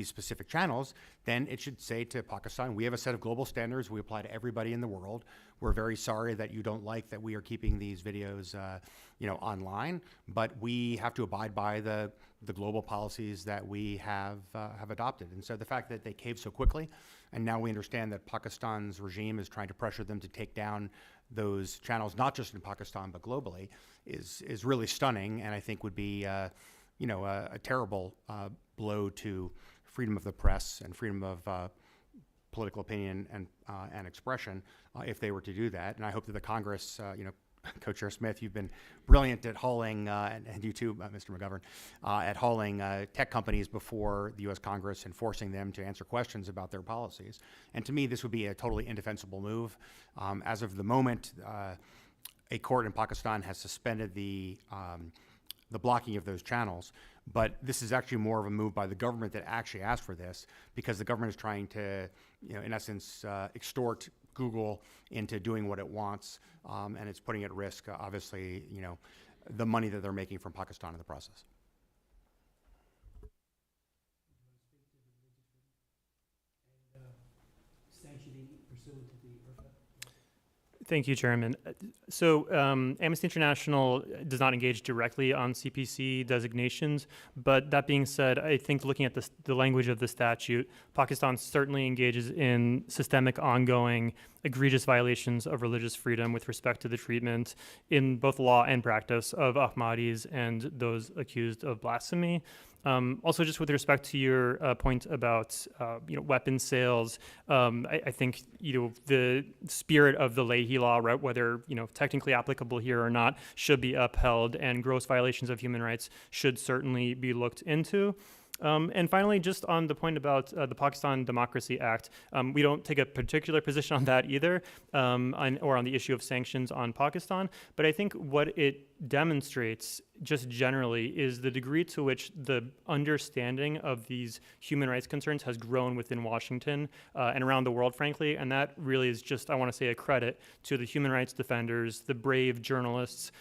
specific channels, then it should say to Pakistan, we have a set of global standards we apply to everybody in the world. We're very sorry that you don't like that we are keeping these videos online, but we have to abide by the global policies that we have adopted. And so the fact that they caved so quickly, and now we understand that Pakistan's regime is trying to pressure them to take down those channels, not just in Pakistan, but globally, is really stunning, and I think would be a terrible blow to freedom of the press and freedom of political opinion and expression if they were to do that. And I hope that the Congress, Co-Chair Smith, you've been brilliant at hauling, and you too, Mr. McGovern, at hauling tech companies before the U.S. Congress and forcing them to answer questions about their policies. And to me, this would be a totally indefensible move. As of the moment, a court in Pakistan has suspended the blocking of those channels, but this is actually more of a move by the government that actually asked for this, because the government is trying to, in essence, extort Google into doing what it wants, and it's putting at risk, obviously, the money that they're making from Pakistan in the process. Sanctioning pursuant to the Thank you, Chairman. So Amnesty International does not engage directly on CPC designations, but that being said, I think looking at the language of the statute, Pakistan certainly engages in systemic, ongoing, egregious violations of religious freedom with respect to the treatment in both law and practice of Ahmadis and those accused of blasphemy. Also, just with respect to your point about weapon sales, I think the spirit of the Leahy law, right, whether technically applicable here or not, should be upheld, and gross violations of human rights should certainly be looked into. And finally, just on the point about the Pakistan Democracy Act, we don't take a particular position on that either, or on the issue of sanctions on Pakistan. But I think what it demonstrates just generally is the degree to which the understanding of these human rights concerns has grown within Washington and around the world, frankly. And that really is just, I want to say, a credit to the human rights defenders, the brave journalists,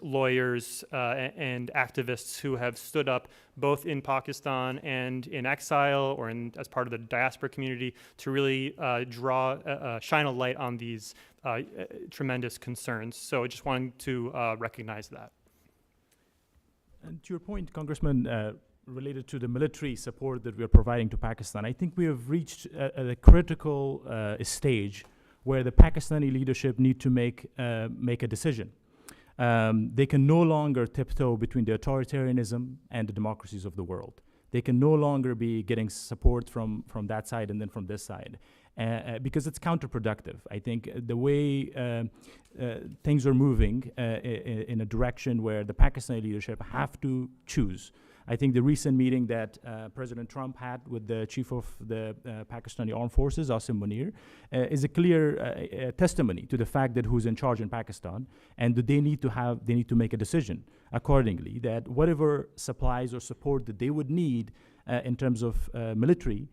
lawyers and activists who have stood up both in Pakistan and in exile or as part of the diaspora community to really shine a light on these tremendous concerns. So I just wanted to recognize that. And to your point, Congressman, related to the military support that we are providing to Pakistan, I think we have reached a critical stage where the Pakistani leadership need to make a decision. They can no longer tiptoe between the authoritarianism and the democracies of the world. They can no longer be getting support from that side and then from this side, because it's counterproductive. I think the way things are moving in a direction where the Pakistani leadership have to choose. I think the recent meeting that President Trump had with the chief of the Pakistani Armed Forces, Asim Munir, is a clear testimony to the fact that who's in charge in Pakistan, and that they need to make a decision accordingly, that whatever supplies or support that they would need in terms of military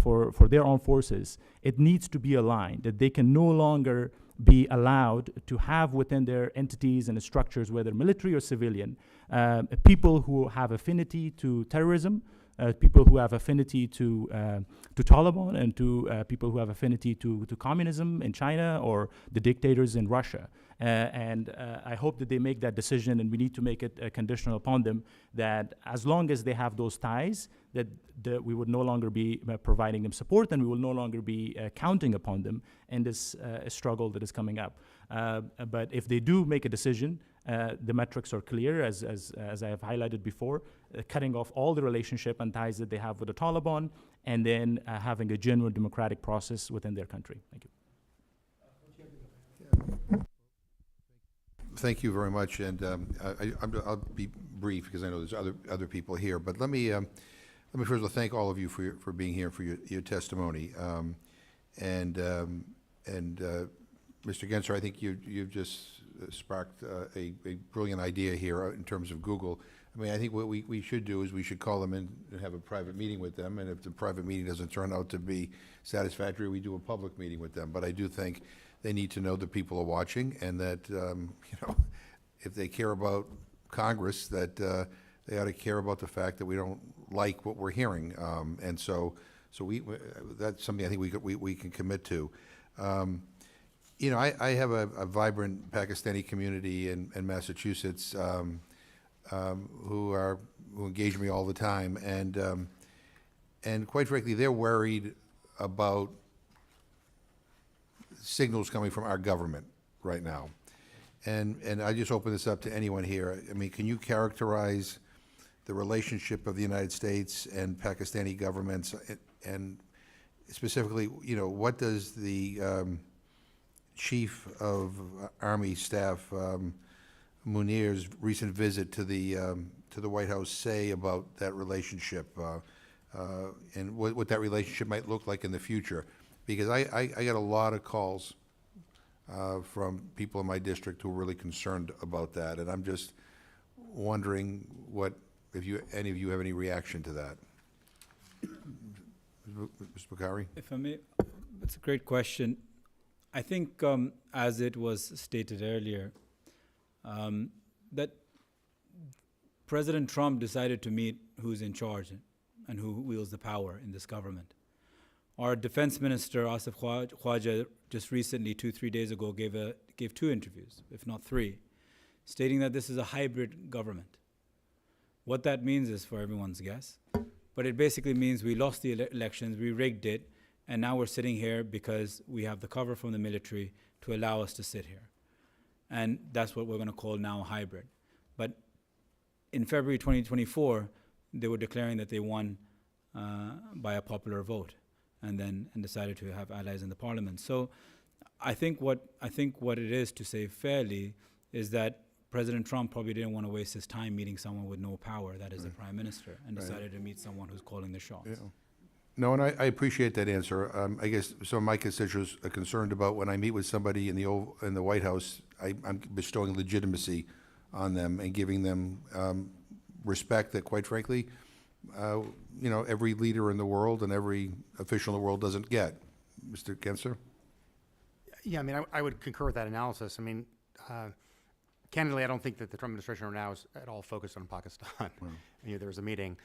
for their armed forces, it needs to be aligned, that they can no longer be allowed to have within their entities and structures, whether military or civilian, people who have affinity to terrorism, people who have affinity to Taliban and to people who have affinity to communism in China or the dictators in Russia. And I hope that they make that decision, and we need to make it conditional upon them that as long as they have those ties, that we would no longer be providing them support, and we will no longer be counting upon them in this struggle that is coming up. But if they do make a decision, the metrics are clear, as I have highlighted before, cutting off all the relationship and ties that they have with the Taliban, and then having a genuine democratic process within their country. Thank you. Thank you very much, and I'll be brief because I know there's other people here. But let me first of all thank all of you for being here, for your testimony, and Mr. Genser, I think you've just sparked a brilliant idea here in terms of Google. I mean, I think what we should do is we should call them in and have a private meeting with them, and if the private meeting doesn't turn out to be satisfactory, we do a public meeting with them. But I do think they need to know that people are watching, and that if they care about Congress, that they ought to care about the fact that we don't like what we're hearing, and so that's something I think we can commit to. I have a vibrant Pakistani community in Massachusetts who engage me all the time, and quite frankly, they're worried about signals coming from our government right now. And I just open this up to anyone here. I mean, can you characterize the relationship of the United States and Pakistani governments, and specifically, what does the Chief of Army Staff Munir's recent visit to the White House say about that relationship, and what that relationship might look like in the future? Because I get a lot of calls from people in my district who are really concerned about that, and I'm just wondering if any of you have any reaction to that. Mr. Bukhari? If I may, it's a great question. I think, as it was stated earlier, that President Trump decided to meet who's in charge and who wields the power in this government. Our defense minister, Asif Khwaja, just recently, 2-3 days ago, gave 2 interviews, if not 3, stating that this is a hybrid government. What that means is for everyone's guess, but it basically means we lost the elections, we rigged it, and now we're sitting here because we have the cover from the military to allow us to sit here. And that's what we're going to call now hybrid. But in February 2024, they were declaring that they won by a popular vote, and decided to have allies in the parliament. So I think what it is, to say fairly, is that President Trump probably didn't want to waste his time meeting someone with no power, that is the prime minister, and decided to meet someone who's calling the shots. Yeah. No, and I appreciate that answer. I guess some of my constituents are concerned about when I meet with somebody in the White House, I'm bestowing legitimacy on them and giving them respect that, quite frankly, every leader in the world and every official in the world doesn't get. Mr. Genser? Yeah, I mean, I would concur with that analysis. I mean, candidly, I don't think that the Trump administration right now is at all focused on Pakistan. There was a meeting,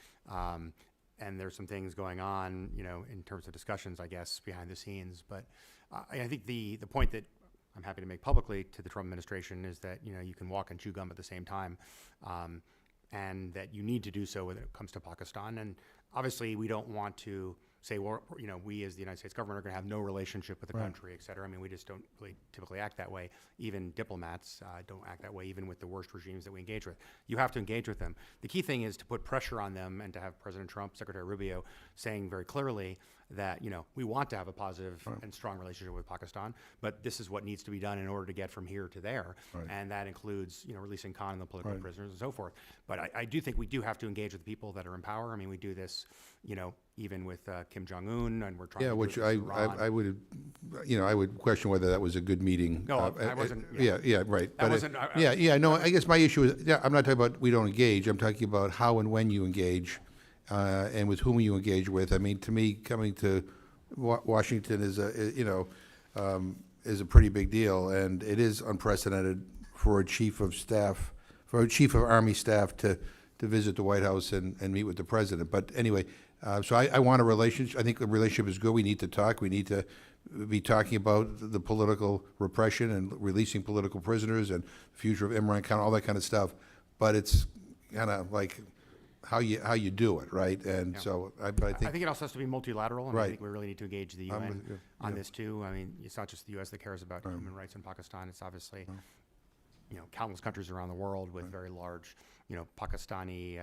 and there's some things going on, in terms of discussions, I guess, behind the scenes. But I think the point that I'm happy to make publicly to the Trump administration is that, you can walk and chew gum at the same time, and that you need to do so when it comes to Pakistan. And obviously, we don't want to say, well, we as the United States government are going to have no relationship with the country, et cetera. I mean, we just don't really typically act that way. Even diplomats don't act that way, even with the worst regimes that we engage with. You have to engage with them. The key thing is to put pressure on them and to have President Trump, Secretary Rubio, saying very clearly that, we want to have a positive and strong relationship with Pakistan, but this is what needs to be done in order to get from here to there. And that includes, releasing Khan and the political prisoners and so forth. But I do think we do have to engage with the people that are in power. I mean, we do this, even with Kim Jong-un, and we're trying to do which this with Iran. I would, I would question whether that was a good meeting. No, I wasn't. Yeah, right. That wasn't. No, I guess my issue is, I'm not talking about we don't engage. I'm talking about how and when you engage, and with whom you engage with. I mean, to me, coming to Washington is a pretty big deal, and it is unprecedented for a chief of staff, for a chief of Army staff to to visit the White House and meet with the president. But anyway, so I want a relationship. I think the relationship is good. We need to talk. We need to be talking about the political repression and releasing political prisoners and the future of Imran Khan, all that kind of stuff. But it's kind of like how you do it, right? And Yeah. so, I think it also has to be multilateral, and I Right. think we really need to engage the I'm UN with you. on Yeah. this too. I mean, it's not just the U.S. that cares about human rights in Pakistan. It's obviously, countless countries around the world with very large, Pakistani,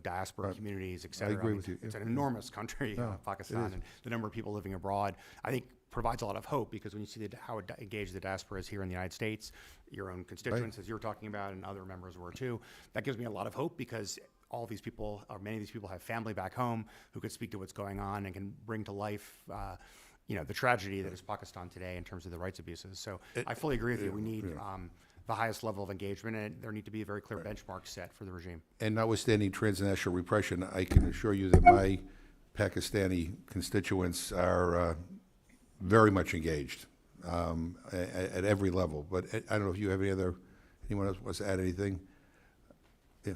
diaspora communities, et cetera. agree with you. It's Yeah. an enormous country, Yeah, it Pakistan, is. and the number of people living abroad, I think, provides a lot of hope, because when you see how engaged the diaspora is here in the United States, your own constituents, as you were talking about, and other members were too, that gives me a lot of hope, because all these people, or many of these people, have family back home who could speak to what's going on and can bring to life, the tragedy that is Pakistan today in terms of the rights abuses. So I fully agree with you. We need the highest level of engagement, and there need to be a very clear benchmark set for the regime. And notwithstanding transnational repression, I can assure you that my Pakistani constituents are very much engaged at every level. But I don't know if you have anyone else wants to add anything? Yeah.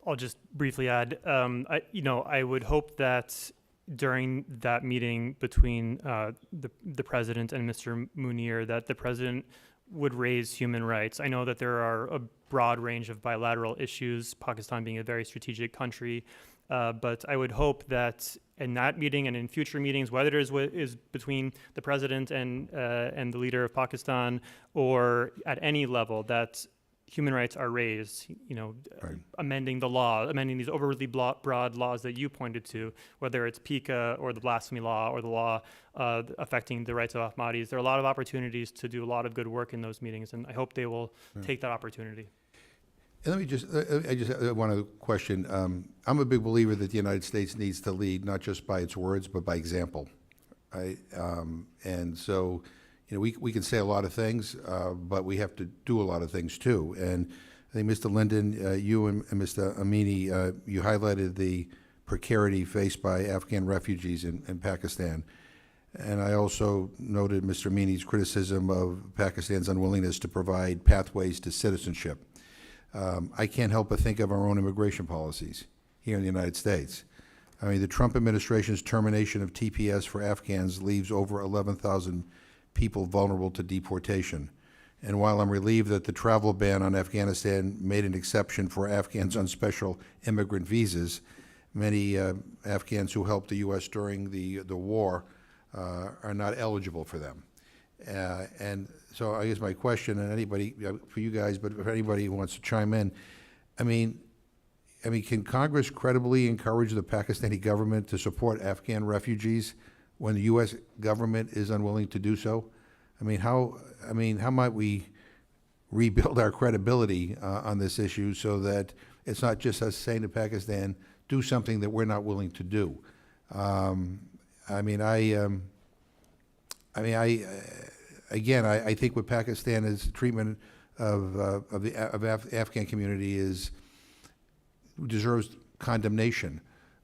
I'll just briefly add, I would hope that during that meeting between the president and Mr. Munir, that the president would raise human rights. I know that there are a broad range of bilateral issues, Pakistan being a very strategic country, but I would hope that in that meeting and in future meetings, whether it is between the president and the leader of Pakistan, or at any level, that human rights are raised, amending the law, amending these overly broad laws that you pointed to, whether it's PICA or the blasphemy law or the law affecting the rights of Ahmadis. There are a lot of opportunities to do a lot of good work in those meetings, and I hope they will take that opportunity. And let me just, I just want to question, I'm a big believer that the United States needs to lead, not just by its words, but by example. And so, we can say a lot of things, but we have to do a lot of things too. And I think, Mr. Linden, you and Mr. Amini, you highlighted the precarity faced by Afghan refugees in Pakistan. And I also noted Mr. Amini's criticism of Pakistan's unwillingness to provide pathways to citizenship. I can't help but think of our own immigration policies here in the United States. I mean, the Trump administration's termination of TPS for Afghans leaves over 11,000 people vulnerable to deportation. And while I'm relieved that the travel ban on Afghanistan made an exception for Afghans on special immigrant visas, many Afghans who helped the U.S. during the war are not eligible for them. And so I guess my question, and anybody, for you guys, but if anybody who wants to chime in, I mean, can Congress credibly encourage the Pakistani government to support Afghan refugees when the U.S. government is unwilling to do so? How might we rebuild our credibility on this issue so that it's not just us saying to Pakistan, do something that we're not willing to do? I think what Pakistan's treatment of the Afghan community deserves condemnation.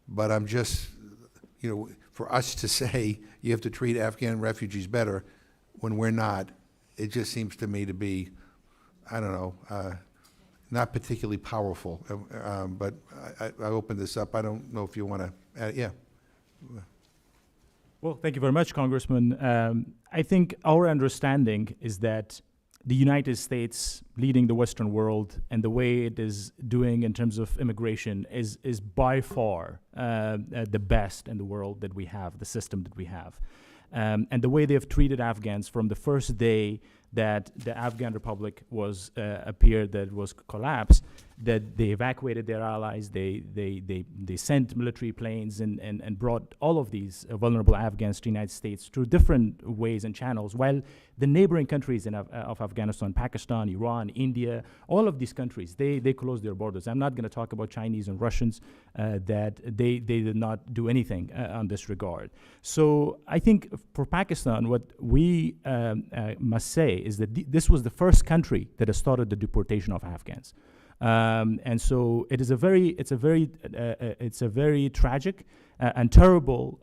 But I'm just, for us to say you have to treat Afghan refugees better when we're not, it just seems to me to be, I don't know, not particularly powerful. But I opened this up. I don't know if you want to, yeah. Well, thank you very much, Congressman. I think our understanding is that the United States leading the Western world and the way it is doing in terms of immigration is by far the best in the world that we have, the system that we have. And the way they have treated Afghans from the first day that the Afghan Republic was appeared that was collapsed, that they evacuated their allies, they sent military planes and brought all of these vulnerable Afghans to the United States through different ways and channels, while the neighboring countries of Afghanistan, Pakistan, Iran, India, all of these countries, they closed their borders. I'm not going to talk about Chinese and Russians, that they did not do anything on this regard. So I think for Pakistan, what we must say is that this was the first country that has started the deportation of Afghans. And so it's a very tragic and terrible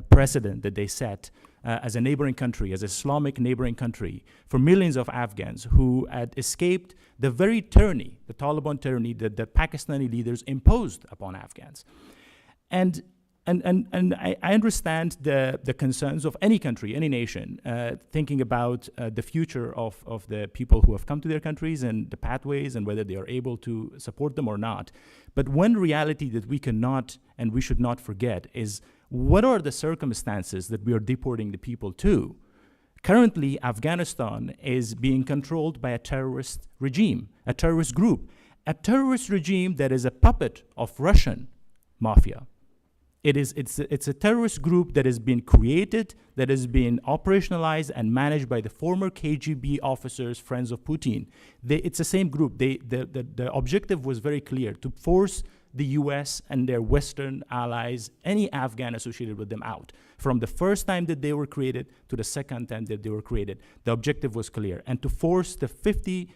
precedent that they set as a neighboring country, as an Islamic neighboring country, for millions of Afghans who had escaped the very tyranny, the Taliban tyranny that the Pakistani leaders imposed upon Afghans. And I understand the concerns of any country, any nation, thinking about the future of the people who have come to their countries and the pathways and whether they are able to support them or not. But one reality that we cannot and we should not forget is what are the circumstances that we are deporting the people to? Currently, Afghanistan is being controlled by a terrorist regime, a terrorist group, a terrorist regime that is a puppet of Russian mafia. It's a terrorist group that has been created, that has been operationalized and managed by the former KGB officers, friends of Putin. It's the same group. The objective was very clear, to force the US and their Western allies, any Afghan associated with them, out. From the first time that they were created to the second time that they were created, the objective was clear. And to force the 50%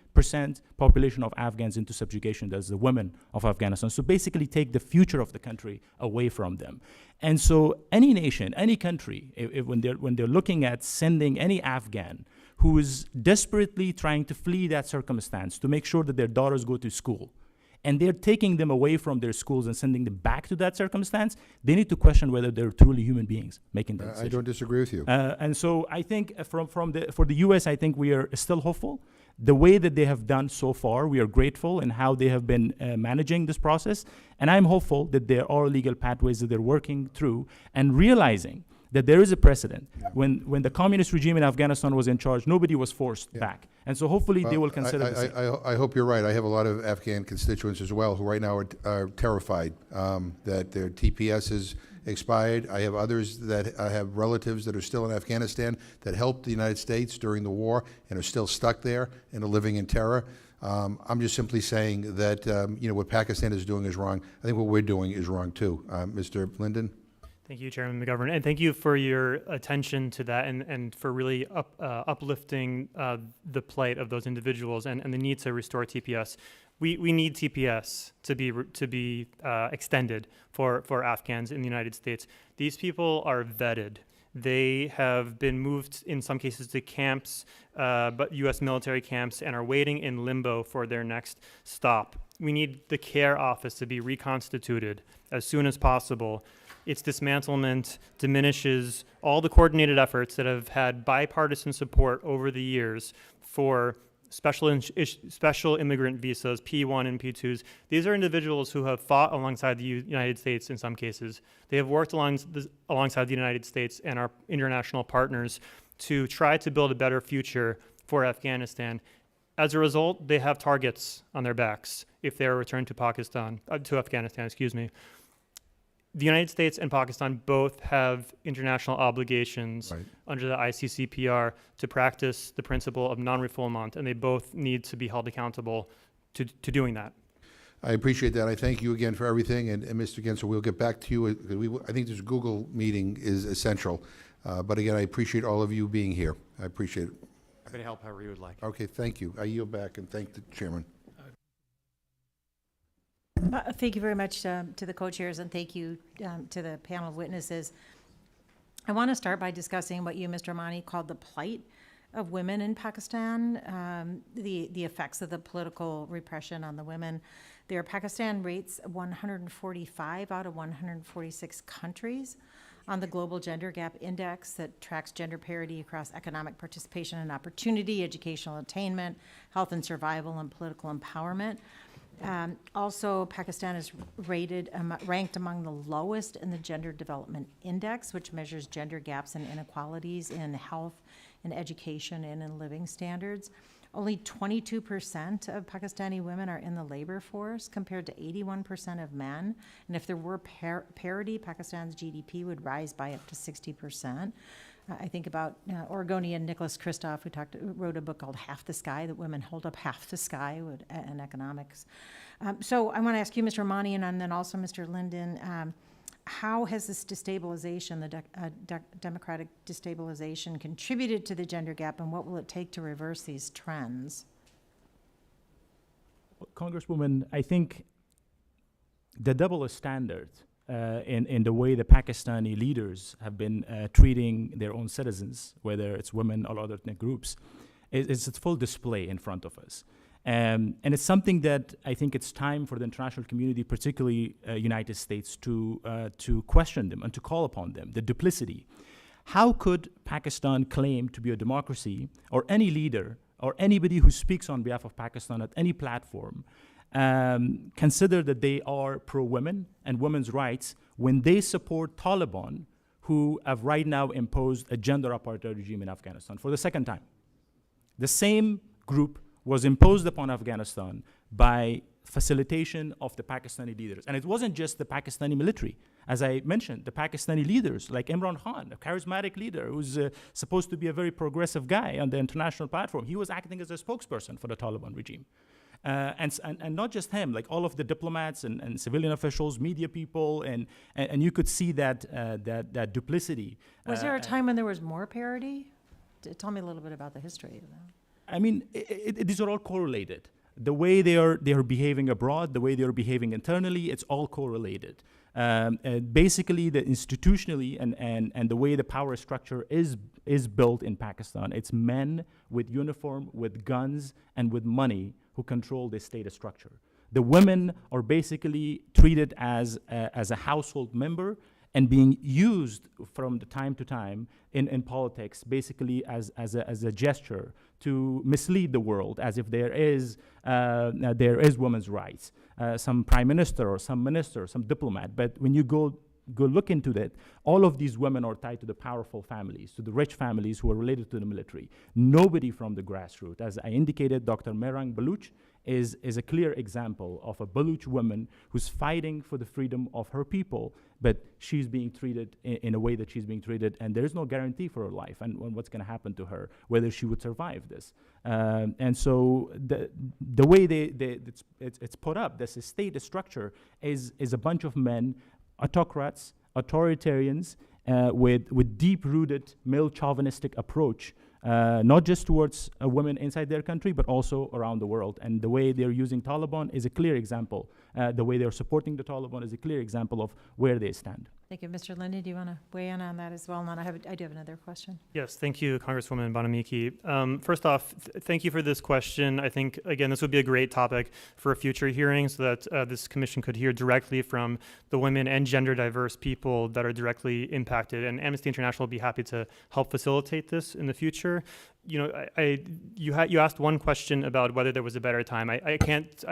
population of Afghans into subjugation, that's the women of Afghanistan. So basically take the future of the country away from them. And so any nation, any country, when they're looking at sending any Afghan who is desperately trying to flee that circumstance to make sure that their daughters go to school, and they're taking them away from their schools and sending them back to that circumstance, they need to question whether they're truly human beings making that decision. I don't disagree with you. And so I think for the US, I think we are still hopeful. The way that they have done so far, we are grateful in how they have been managing this process. And I'm hopeful that there are legal pathways that they're working through and realizing that there is a precedent. Yeah. When the communist regime in Afghanistan was in charge, nobody was forced back. And so hopefully they will consider this. I hope you're right. I have a lot of Afghan constituents as well who right now are terrified that their TPS is expired. I have others that have relatives that are still in Afghanistan that helped the United States during the war and are still stuck there and are living in terror. I'm just simply saying that what Pakistan is doing is wrong. I think what we're doing is wrong too. Mr. Linden? Thank you, Chairman McGovern, and thank you for your attention to that and for really uplifting the plight of those individuals and the need to restore TPS. We need TPS to be extended for Afghans in the United States. These people are vetted. They have been moved in some cases to camps, but U.S. military camps, and are waiting in limbo for their next stop. We need the care office to be reconstituted as soon as possible. Its dismantlement diminishes all the coordinated efforts that have had bipartisan support over the years for special immigrant visas, P1 and P2s. These are individuals who have fought alongside the United States in some cases. They have worked alongside the United States and our international partners to try to build a better future for Afghanistan. As a result, they have targets on their backs if they are returned to Afghanistan, excuse me. The United States and Pakistan both have international obligations under the ICCPR to practice the principle of non-refoulement, and they both need to be held accountable to doing that. I appreciate that. I thank you again for everything, and Mr. Genser, we'll get back to you. I think this Google meeting is essential, but again, I appreciate all of you being here. I appreciate it. Happy to help however you would like. Okay, thank you. I yield back and thank the chairman. Thank you very much to the co-chairs, and thank you to the panel of witnesses. I want to start by discussing what you, Mr. Amini, called the plight of women in Pakistan, the effects of the political repression on the women. Pakistan rates 145 out of 146 countries on the Global Gender Gap Index that tracks gender parity across economic participation and opportunity, educational attainment, health and survival, and political empowerment. Also, Pakistan is ranked among the lowest in the Gender Development Index, which measures gender gaps and inequalities in health, in education, and in living standards. Only 22% of Pakistani women are in the labor force, compared to 81% of men. And if there were parity, Pakistan's GDP would rise by up to 60%. I think about Oregonian Nicholas Kristof, who wrote a book called Half the Sky, that women hold up half the sky in economics. So I want to ask you, Mr. Amini, and then also Mr. Linden, how has this destabilization, the democratic destabilization, contributed to the gender gap, and what will it take to reverse these trends? Congresswoman, I think the double standard in the way the Pakistani leaders have been treating their own citizens, whether it's women or other ethnic groups, is a full display in front of us. And it's something that I think it's time for the international community, particularly United States, to question them and to call upon them, the duplicity. How could Pakistan claim to be a democracy, or any leader or anybody who speaks on behalf of Pakistan at any platform consider that they are pro-women and women's rights when they support Taliban, who have right now imposed a gender apartheid regime in Afghanistan for the second time? The same group was imposed upon Afghanistan by facilitation of the Pakistani leaders. And it wasn't just the Pakistani military. As I mentioned, the Pakistani leaders, like Imran Khan, a charismatic leader who's supposed to be a very progressive guy on the international platform, he was acting as a spokesperson for the Taliban regime. And not just him, like all of the diplomats and civilian officials, media people, and you could see that duplicity. Was there a time when there was more parity? Tell me a little bit about the history of that. I mean, these are all correlated. The way they are behaving abroad, the way they are behaving internally, it's all correlated. Basically, institutionally and the way the power structure is built in Pakistan, it's men with uniform, with guns, and with money who control the state structure. The women are basically treated as a household member and being used from the time to time in politics, basically as a gesture to mislead the world, as if there is women's rights. Some prime minister or some minister, some diplomat. But when you go look into that, all of these women are tied to the powerful families, to the rich families who are related to the military. Nobody from the grassroots. As I indicated, Dr. Mehrang Baluch is a clear example of a Baluch woman who's fighting for the freedom of her people, but she's being treated in a way that she's being treated, and there is no guarantee for her life and what's going to happen to her, whether she would survive this. And so the way it's put up, this state structure is a bunch of men, autocrats, authoritarians, with deep-rooted male chauvinistic approach, not just towards women inside their country, but also around the world. And the way they're using Taliban is a clear example. The way they're supporting the Taliban is a clear example of where they stand. Thank you. Mr. Linden, do you want to weigh in on that as well? And then I do have another question. Yes, thank you, Congresswoman Bonamiki. First off, thank you for this question. I think, again, this would be a great topic for a future hearing so that this commission could hear directly from the women and gender diverse people that are directly impacted. And Amnesty International will be happy to help facilitate this in the future. You know, you asked one question about whether there was a better time. I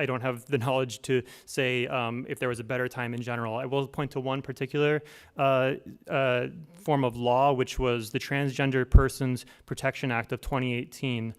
don't have the knowledge to say if there was a better time in general. I will point to one particular form of law, which was the Transgender Persons Protection Act of 2018,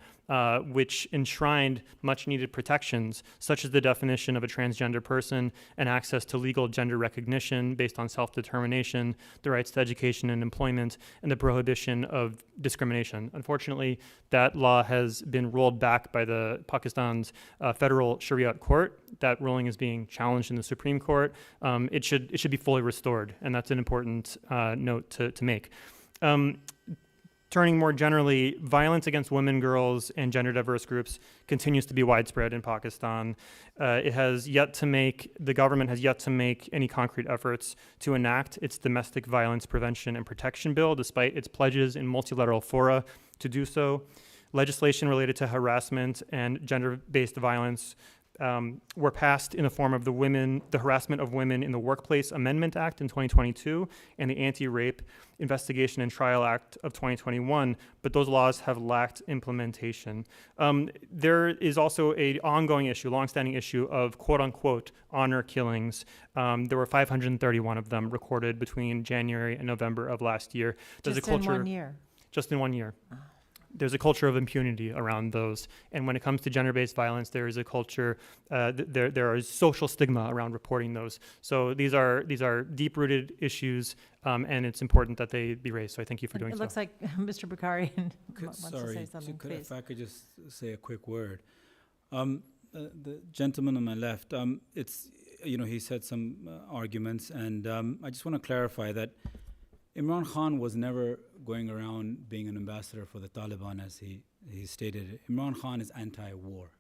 which enshrined much needed protections, such as the definition of a transgender person and access to legal gender recognition based on self-determination, the rights to education and employment, and the prohibition of discrimination. Unfortunately, that law has been rolled back by the Pakistan's federal Sharia court. That ruling is being challenged in the Supreme Court. It should be fully restored, and that's an important note to make. Turning more generally, violence against women, girls, and gender diverse groups continues to be widespread in Pakistan. The government has yet to make any concrete efforts to enact its Domestic Violence Prevention and Protection Bill, despite its pledges in multilateral fora to do so. Legislation related to harassment and gender-based violence were passed in the form of the Harassment of Women in the Workplace Amendment Act in 2022 and the Anti-Rape Investigation and Trial Act of 2021, but those laws have lacked implementation. There is also an ongoing issue, longstanding issue of quote-unquote honor killings. There were 531 of them recorded between January and November of last year. Just in 1 year? Just in 1 year. There's a culture of impunity around those. And when it comes to gender-based violence, there is a culture, there is social stigma around reporting those. So these are deep-rooted issues, and it's important that they be raised. So I thank you for doing so. It looks like Mr. Bukhari wants to say something, please. If I could just say a quick word. The gentleman on my left, he said some arguments, and I just want to clarify that Imran Khan was never going around being an ambassador for the Taliban, as he stated. Imran Khan is anti-war.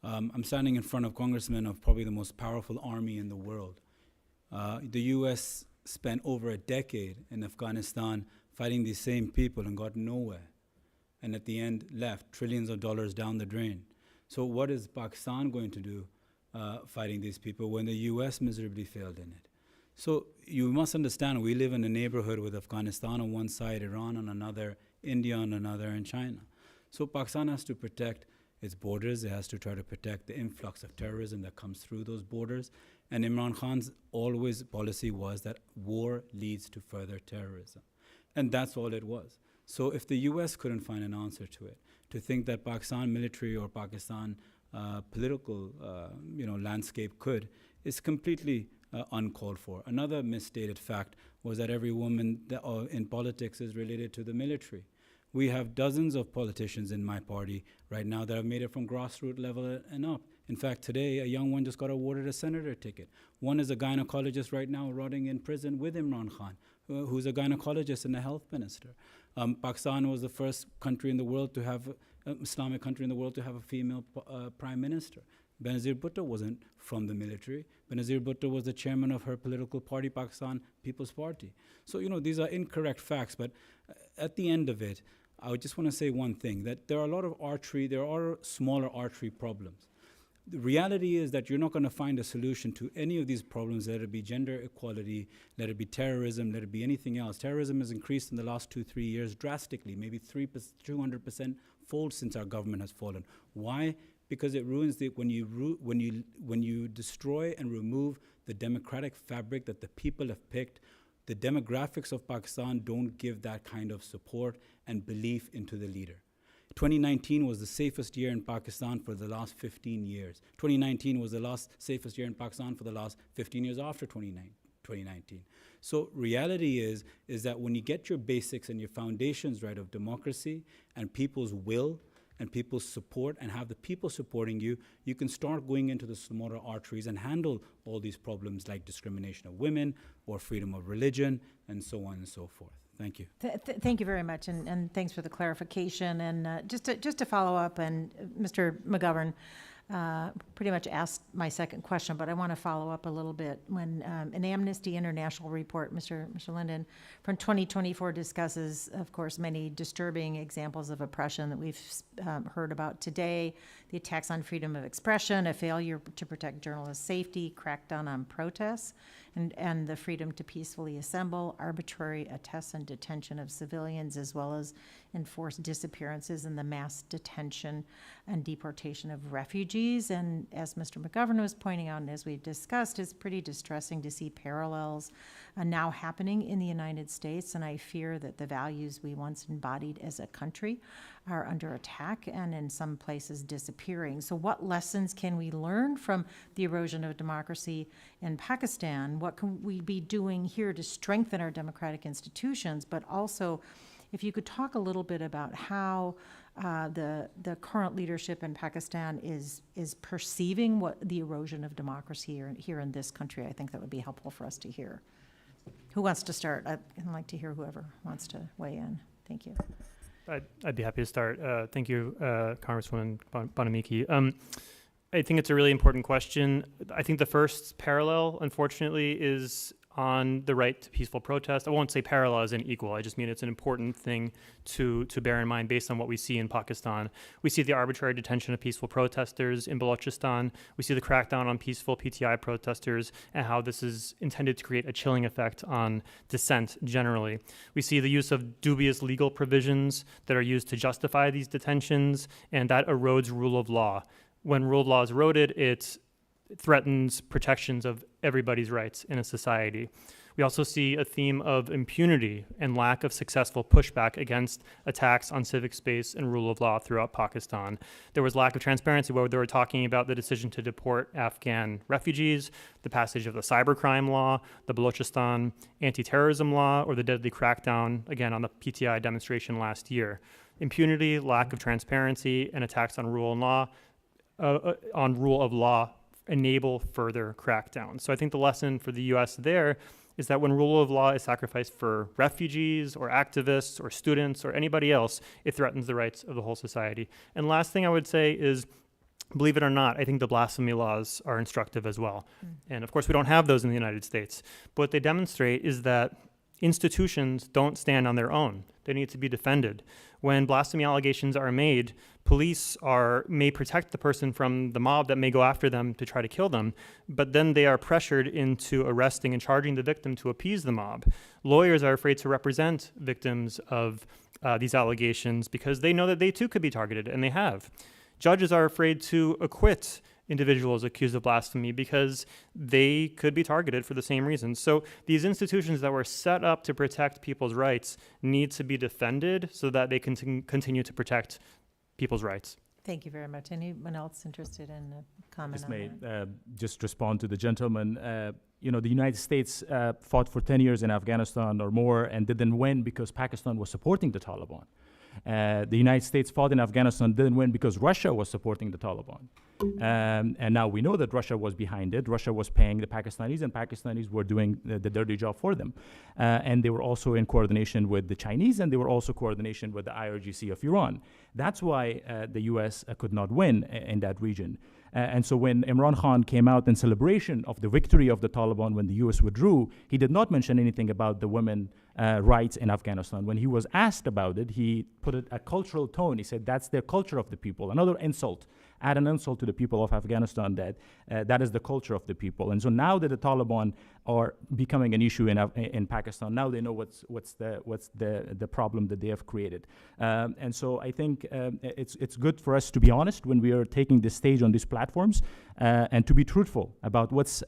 I'm standing in front of congressmen of probably the most powerful army in the world. The U.S. spent over a decade in Afghanistan fighting these same people and got nowhere. And at the end left trillions of dollars down the drain. So what is Pakistan going to do fighting these people when the U.S. miserably failed in it? So you must understand, we live in a neighborhood with Afghanistan on one side, Iran on another, India on another, and China. So Pakistan has to protect its borders. It has to try to protect the influx of terrorism that comes through those borders. And Imran Khan's always policy was that war leads to further terrorism. And that's all it was. So if the U.S. couldn't find an answer to it, to think that Pakistan military or Pakistan political landscape could, is completely uncalled for. Another misstated fact was that every woman in politics is related to the military. We have dozens of politicians in my party right now that have made it from grassroots level and up. In fact, today, a young one just got awarded a senator ticket. One is a gynecologist right now rotting in prison with Imran Khan, who's a gynecologist and a health minister. Pakistan was the first country in the world to have, Islamic country in the world to have a female prime minister. Benazir Bhutto wasn't from the military. Benazir Bhutto was the chairman of her political party, Pakistan People's Party. So, these are incorrect facts, but at the end of it, I would just want to say one thing, that there are a lot of there are smaller artery problems. The reality is that you're not going to find a solution to any of these problems, let it be gender equality, let it be terrorism, let it be anything else. Terrorism has increased in the last 2-3 years drastically, maybe 200% fold since our government has fallen. Why? Because it ruins when you destroy and remove the democratic fabric that the people have picked. The demographics of Pakistan don't give that kind of support and belief into the leader. 2019 was the safest year in Pakistan for the last 15 years. 2019 was the safest year in Pakistan for the last 15 years after 2019. So reality is that when you get your basics and your foundations right of democracy and people's will and people's support and have the people supporting you, you can start going into the smaller arteries and handle all these problems like discrimination of women or freedom of religion and so on and so forth. Thank you. Thank you very much, and thanks for the clarification. And just to follow up, and Mr. McGovern pretty much asked my second question, but I want to follow up a little bit. When an Amnesty International report, Mr. Linden, from 2024 discusses, of course, many disturbing examples of oppression that we've heard about today, the attacks on freedom of expression, a failure to protect journalists' safety, crackdown on protests, and the freedom to peacefully assemble, arbitrary arrests and detention of civilians, as well as enforced disappearances and the mass detention and deportation of refugees. And as Mr. McGovern was pointing out, and as we've discussed, it's pretty distressing to see parallels now happening in the United States. And I fear that the values we once embodied as a country are under attack and in some places disappearing. So what lessons can we learn from the erosion of democracy in Pakistan? What can we be doing here to strengthen our democratic institutions? But also, if you could talk a little bit about how the current leadership in Pakistan is perceiving what the erosion of democracy here in this country, I think that would be helpful for us to hear. Who wants to start? I'd like to hear whoever wants to weigh in. Thank you. I'd be happy to start. Thank you, Congresswoman Bonamiki. I think it's a really important question. I think the first parallel, unfortunately, is on the right to peaceful protest. I won't say parallel as in equal. I just mean it's an important thing to bear in mind based on what we see in Pakistan. We see the arbitrary detention of peaceful protesters in Balochistan. We see the crackdown on peaceful PTI protesters and how this is intended to create a chilling effect on dissent generally. We see the use of dubious legal provisions that are used to justify these detentions, and that erodes rule of law. When rule of law is eroded, it threatens protections of everybody's rights in a society. We also see a theme of impunity and lack of successful pushback against attacks on civic space and rule of law throughout Pakistan. There was lack of transparency where they were talking about the decision to deport Afghan refugees, the passage of the cybercrime law, the Balochistan anti-terrorism law, or the deadly crackdown, again, on the PTI demonstration last year. Impunity, lack of transparency, and attacks on rule of law enable further crackdowns. So I think the lesson for the U.S. there is that when rule of law is sacrificed for refugees or activists or students or anybody else, it threatens the rights of the whole society. And last thing I would say is believe it or not, I think the blasphemy laws are instructive as well. And of course, we don't have those in the United States. But what they demonstrate is that institutions don't stand on their own. They need to be defended. When blasphemy allegations are made, police may protect the person from the mob that may go after them to try to kill them, but then they are pressured into arresting and charging the victim to appease the mob. Lawyers are afraid to represent victims of these allegations because they know that they too could be targeted, and they have. Judges are afraid to acquit individuals accused of blasphemy because they could be targeted for the same reasons. So these institutions that were set up to protect people's rights need to be defended so that they can continue to protect people's rights. Thank you very much. Anyone else interested in a comment Just on may that? just respond to the gentleman. The United States fought for 10 years in Afghanistan or more and didn't win because Pakistan was supporting the Taliban. The United States fought in Afghanistan, didn't win because Russia was supporting the Taliban. And now we know that Russia was behind it. Russia was paying the Pakistanis, and Pakistanis were doing the dirty job for them. And they were also in coordination with the Chinese, and they were also coordination with the IRGC of Iran. That's why the US could not win in that region. And so when Imran Khan came out in celebration of the victory of the Taliban when the US withdrew, he did not mention anything about the women rights in Afghanistan. When he was asked about it, he put it a cultural tone. He said, that's their culture of the people. Another insult. Add an insult to the people of Afghanistan that that is the culture of the people. And so now that the Taliban are becoming an issue in Pakistan, now they know what's the problem that they have created. And so I think it's good for us to be honest when we are taking the stage on these platforms and to be truthful about what's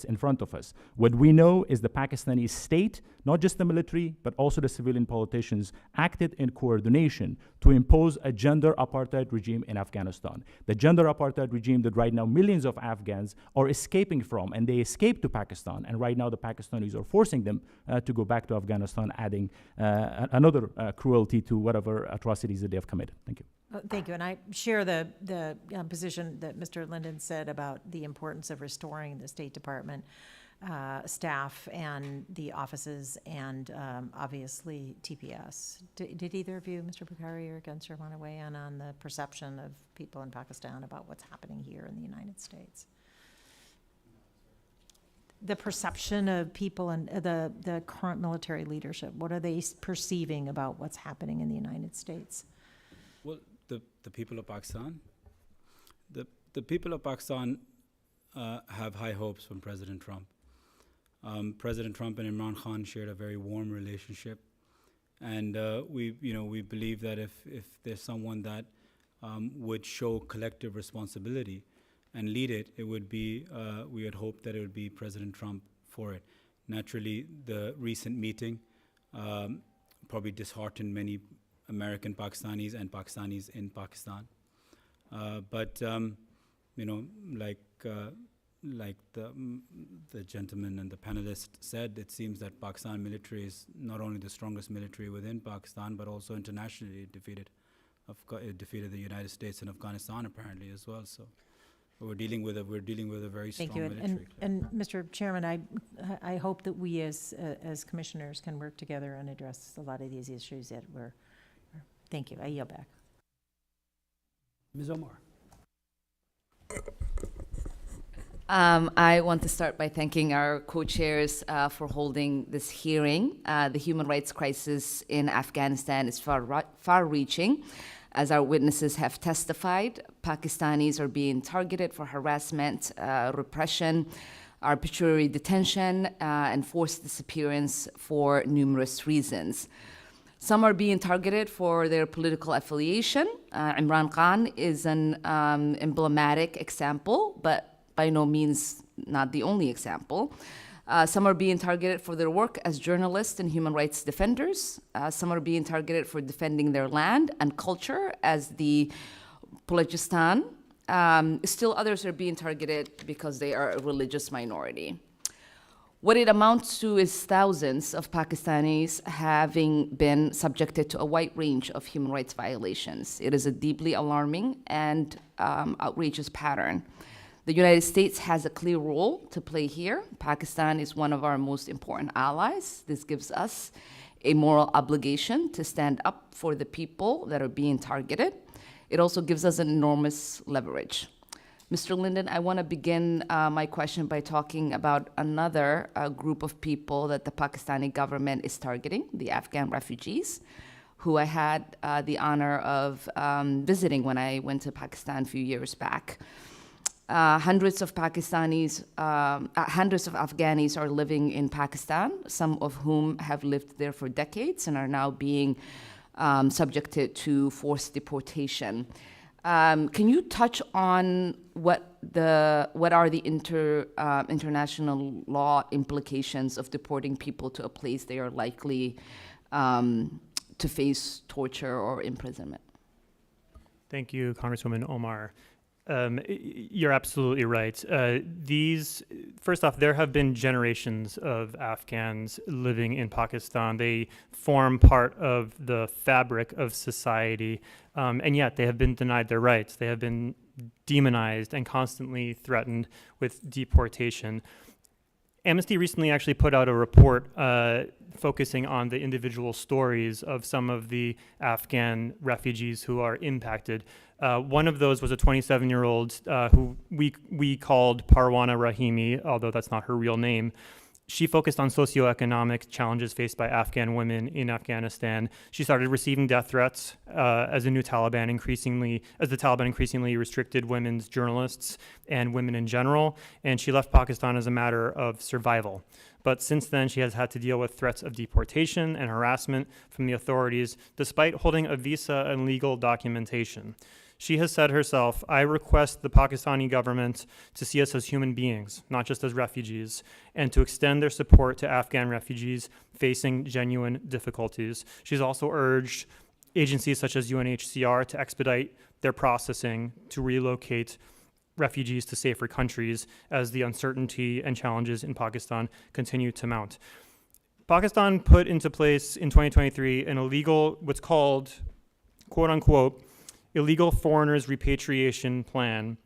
in front of us. What we know is the Pakistani state, not just the military, but also the civilian politicians, acted in coordination to impose a gender apartheid regime in Afghanistan. The gender apartheid regime that right now millions of Afghans are escaping from, and they escaped to Pakistan. And right now the Pakistanis are forcing them to go back to Afghanistan, adding another cruelty to whatever atrocities that they have committed. Thank you. Thank you, and I share the position that Mr. Linden said about the importance of restoring the State Department staff and the offices and obviously TPS. Did either of you, Mr. Bukhari or Genser, want to weigh in on the perception of people in Pakistan about what's happening here in the United States? The perception of people and the current military leadership, what are they perceiving about what's happening in the United States? Well, the people of Pakistan, the people of Pakistan have high hopes from President Trump. President Trump and Imran Khan shared a very warm relationship, and we believe that if there's someone that would show collective responsibility and lead it, it would be we had hoped that it would be President Trump for it. Naturally, the recent meeting probably disheartened many American Pakistanis and Pakistanis in Pakistan, but like the gentleman and the panelist said, it seems that Pakistan military is not only the strongest military within Pakistan, but also internationally it defeated the United States and Afghanistan apparently as well. So we're dealing with a very strong military. Thank you. And Mr. Chairman, I hope that we as commissioners can work together and address a lot of these issues that we're. Thank you. I yield back. Ms. Omar. I want to start by thanking our co-chairs for holding this hearing. The human rights crisis in Afghanistan is far-reaching. As our witnesses have testified, Pakistanis are being targeted for harassment, repression, arbitrary detention, and forced disappearance for numerous reasons. Some are being targeted for their political affiliation. Imran Khan is an emblematic example, but by no means not the only example. Some are being targeted for their work as journalists and human rights defenders. Some are being targeted for defending their land and culture as the Balochistan. Still others are being targeted because they are a religious minority. What it amounts to is thousands of Pakistanis having been subjected to a wide range of human rights violations. It is a deeply alarming and outrageous pattern. The United States has a clear role to play here. Pakistan is one of our most important allies. This gives us a moral obligation to stand up for the people that are being targeted. It also gives us an enormous leverage. Mr. Linden, I want to begin my question by talking about another group of people that the Pakistani government is targeting, the Afghan refugees, who I had the honor of visiting when I went to Pakistan a few years back. Hundreds of Afghanis are living in Pakistan, some of whom have lived there for decades and are now being subjected to forced deportation. Can you touch on what are the international law implications of deporting people to a place they are likely to face torture or imprisonment? Thank you, Congresswoman Omar. You're absolutely right. First off, there have been generations of Afghans living in Pakistan. They form part of the fabric of society, and yet they have been denied their rights. They have been demonized and constantly threatened with deportation. Amnesty recently actually put out a report focusing on the individual stories of some of the Afghan refugees who are impacted. One of those was a 27-year-old who we called Parwana Rahimi, although that's not her real name. She focused on socioeconomic challenges faced by Afghan women in Afghanistan. She started receiving death threats as the Taliban increasingly restricted women's journalists and women in general, and she left Pakistan as a matter of survival. But since then, she has had to deal with threats of deportation and harassment from the authorities, despite holding a visa and legal documentation. She has said herself, "I request the Pakistani government to see us as human beings, not just as refugees, and to extend their support to Afghan refugees facing genuine difficulties." She's also urged agencies such as UNHCR to expedite their processing to relocate refugees to safer countries as the uncertainty and challenges in Pakistan continue to mount. Pakistan put into place in 2023 an illegal, what's called, quote unquote, illegal foreigners repatriation plan,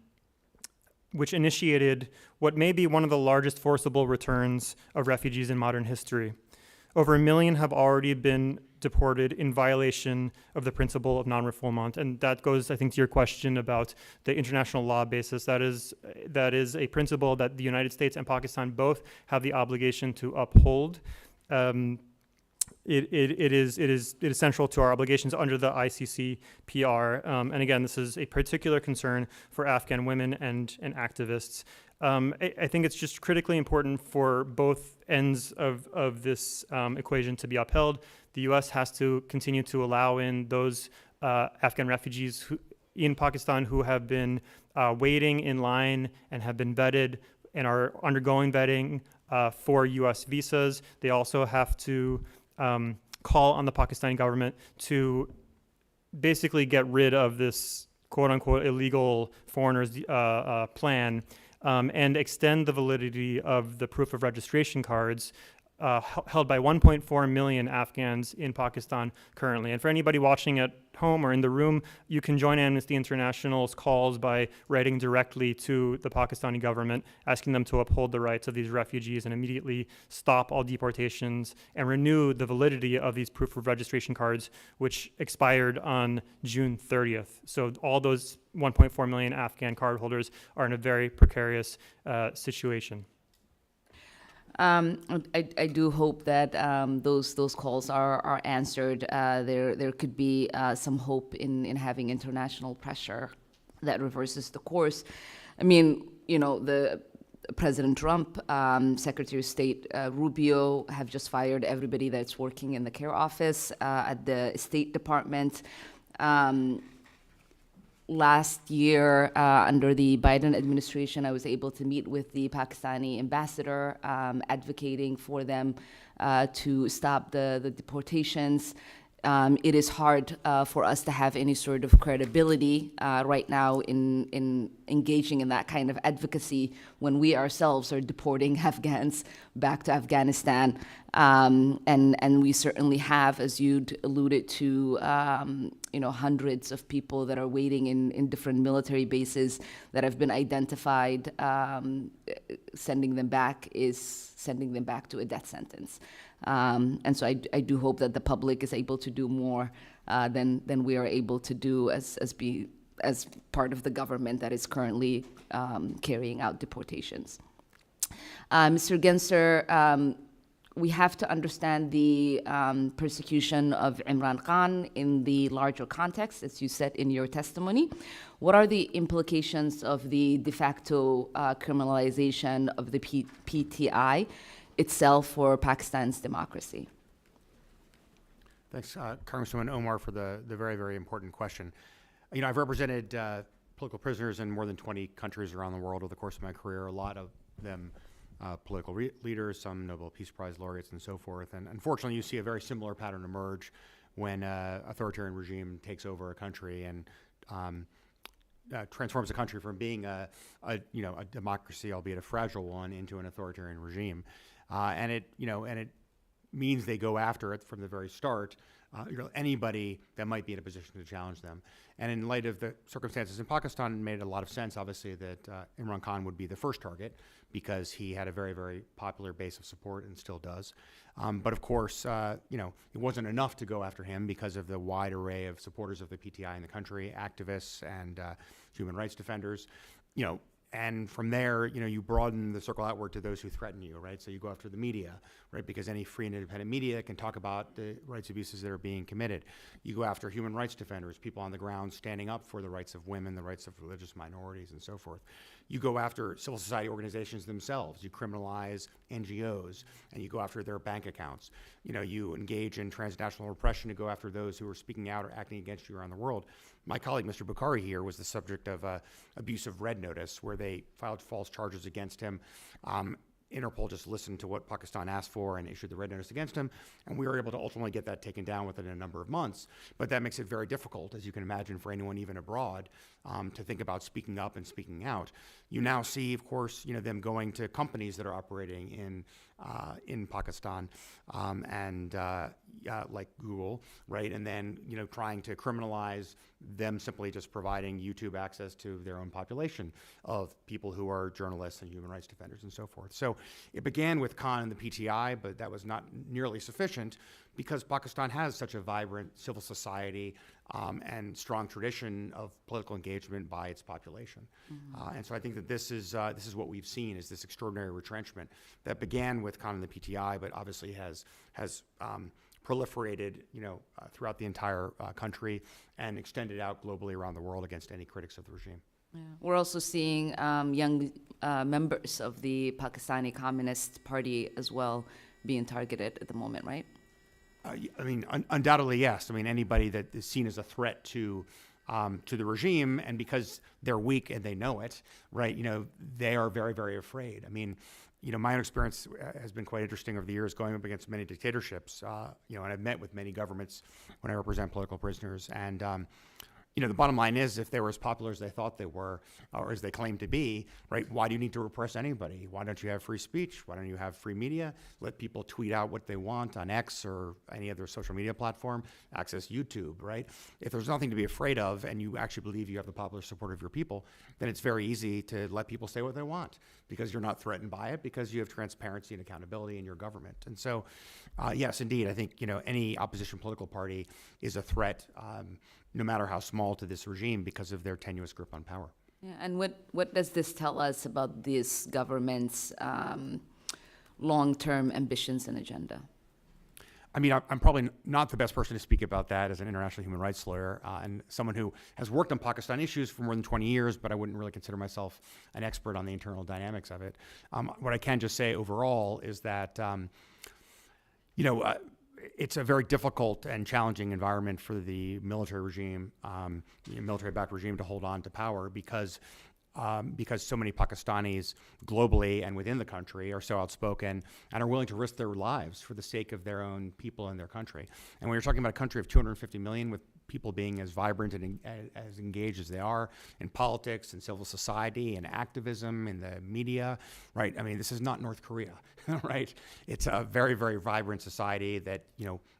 which initiated what may be one of the largest forcible returns of refugees in modern history. Over 1 million have already been deported in violation of the principle of non-refoulement, and that goes, I think, to your question about the international law basis. That is a principle that the United States and Pakistan both have the obligation to uphold. It is central to our obligations under the ICCPR. And again, this is a particular concern for Afghan women and activists. I think it's just critically important for both ends of this equation to be upheld. The U.S. has to continue to allow in those Afghan refugees in Pakistan who have been waiting in line and have been vetted and are undergoing vetting for U.S. visas. They also have to call on the Pakistani government to basically get rid of this quote-unquote illegal foreigners plan and extend the validity of the proof of registration cards held by 1.4 million Afghans in Pakistan currently. And for anybody watching at home or in the room, you can join Amnesty International's calls by writing directly to the Pakistani government, asking them to uphold the rights of these refugees and immediately stop all deportations and renew the validity of these proof of registration cards, which expired on June 30th. So all those 1.4 million Afghan cardholders are in a very precarious situation. I do hope that those calls are answered. There could be some hope in having international pressure that reverses the course. I mean, the President Trump, Secretary of State Rubio have just fired everybody that's working in the care office at the State Department. Last year, under the Biden administration, I was able to meet with the Pakistani ambassador, advocating for them to stop the deportations. It is hard for us to have any sort of credibility right now in engaging in that kind of advocacy when we ourselves are deporting Afghans back to Afghanistan. And we certainly have, as you'd alluded to, hundreds of people that are waiting in different military bases that have been identified. Sending them back is sending them back to a death sentence. And so I do hope that the public is able to do more than we are able to do as as part of the government that is currently carrying out deportations. Mr. Genser, we have to understand the persecution of Imran Khan in the larger context, as you said in your testimony. What are the implications of the de facto criminalization of the PTI itself for Pakistan's democracy? Thanks, Congresswoman Omar, for the very, very important question. You know, I've represented political prisoners in more than 20 countries around the world over the course of my career, a lot of them political leaders, some Nobel Peace Prize laureates, and so forth. And unfortunately, you see a very similar pattern emerge when authoritarian regime takes over a country and transforms a country from being a democracy, albeit a fragile one, into an authoritarian regime. And it means they go after it from the very start. Anybody that might be in a position to challenge them. And in light of the circumstances in Pakistan, it made a lot of sense, obviously, that Imran Khan would be the first target because he had a very, very popular base of support and still does. But of course, it wasn't enough to go after him because of the wide array of supporters of the PTI in the country, activists and human rights defenders. And from there, you broaden the circle outward to those who threaten you, right? So you go after the media, right? Because any free and independent media can talk about the rights abuses that are being committed. You go after human rights defenders, people on the ground standing up for the rights of women, the rights of religious minorities, and so forth. You go after civil society organizations themselves. You criminalize NGOs, and you go after their bank accounts. You engage in transnational repression to go after those who are speaking out or acting against you around the world. My colleague, Mr. Bukhari, here was the subject of abuse of red notice, where they filed false charges against him. Interpol just listened to what Pakistan asked for and issued the red notice against him, and we were able to ultimately get that taken down within a number of months. But that makes it very difficult, as you can imagine, for anyone even abroad to think about speaking up and speaking out. You now see, of course, them going to companies that are operating in Pakistan and like Google, right? And then trying to criminalize them simply just providing YouTube access to their own population of people who are journalists and human rights defenders and so forth. So it began with Khan and the PTI, but that was not nearly sufficient because Pakistan has such a vibrant civil society and strong tradition of political engagement by its population. And so I think that this is what we've seen, is this extraordinary retrenchment that began with Khan and the PTI, but obviously has proliferated, throughout the entire country and extended out globally around the world against any critics of the regime. Yeah. We're also seeing young members of the Pakistani Communist Party as well being targeted at the moment, right? Undoubtedly, yes. Anybody that is seen as a threat to the regime, and because they're weak and they know it, right? They are very, very afraid. My own experience has been quite interesting over the years, going up against many dictatorships. And I've met with many governments when I represent political prisoners. And the bottom line is, if they were as popular as they thought they were, or as they claimed to be, right, why do you need to repress anybody? Why don't you have free speech? Why don't you have free media? Let people tweet out what they want on X or any other social media platform, access YouTube, right? If there's nothing to be afraid of and you actually believe you have the popular support of your people, then it's very easy to let people say what they want because you're not threatened by it, because you have transparency and accountability in your government. And so, yes, indeed, I think, any opposition political party is a threat, no matter how small, to this regime because of their tenuous grip on power. Yeah, and what does this tell us about this government's long-term ambitions and agenda? I'm probably not the best person to speak about that as an international human rights lawyer and someone who has worked on Pakistan issues for more than 20 years, but I wouldn't really consider myself an expert on the internal dynamics of it. What I can just say overall is that, it's a very difficult and challenging environment for the military regime, military-backed regime, to hold on to power because so many Pakistanis globally and within the country are so outspoken and are willing to risk their lives for the sake of their own people and their country. And when you're talking about a country of 250 million with people being as vibrant and as engaged as they are in politics and civil society and activism in the media, right? This is not North Korea, right? It's a very, very vibrant society that,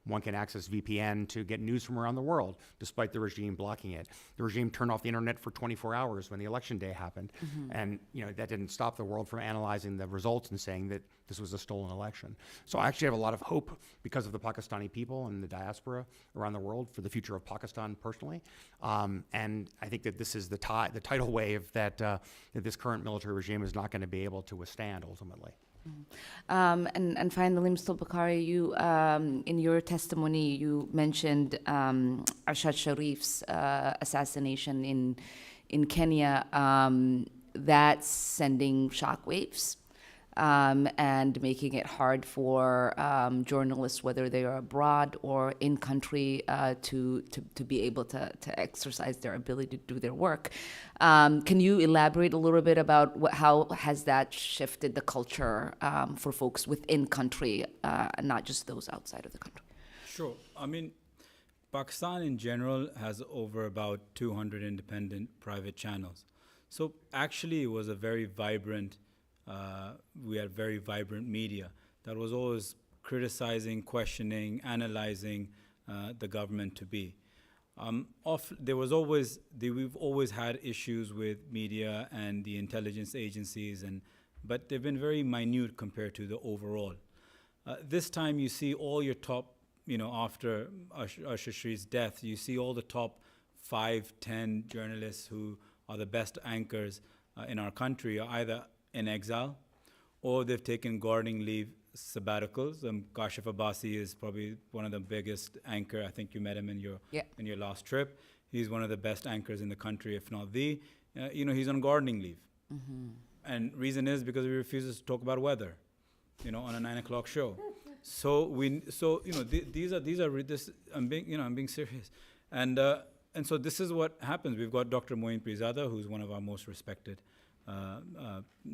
One can access VPN to get news from around the world, despite the regime blocking it. The regime turned off the internet for 24 hours when the election day happened, and that didn't stop the world from analyzing the results and saying that this was a stolen election. So I actually have a lot of hope because of the Pakistani people and the diaspora around the world for the future of Pakistan personally. And I think that this is the tidal wave that this current military regime is not going to be able to withstand ultimately. And finally, Mr. Bukhari, you, in your testimony, you mentioned Arshad Sharif's assassination in Kenya. That's sending shockwaves and making it hard for journalists, whether they are abroad or in country, to be able to exercise their ability to do their work. Can you elaborate a little bit about how has that shifted the culture for folks within country, and not just those outside of the country? Sure. I mean, Pakistan in general has over about 200 independent private channels. So actually, it was a very vibrant. We had very vibrant media that was always criticizing, questioning, analyzing the government to be. We've always had issues with media and the intelligence agencies, but they've been very minute compared to the overall. This time you see all your top, after Arshad Sharif's death, you see all the top 5, 10 journalists who are the best anchors in our country are either in exile, or they've taken gardening leave sabbaticals. Kashif Abbasi is probably one of the biggest anchor. I think you met him in your last trip. He's one of the best anchors in the country, if not the. He's on gardening leave, and reason is because he refuses to talk about weather, on a 9 o'clock show. I'm being serious, and so this is what happens. We've got Dr. Moeen Pirzada, who's one of our most respected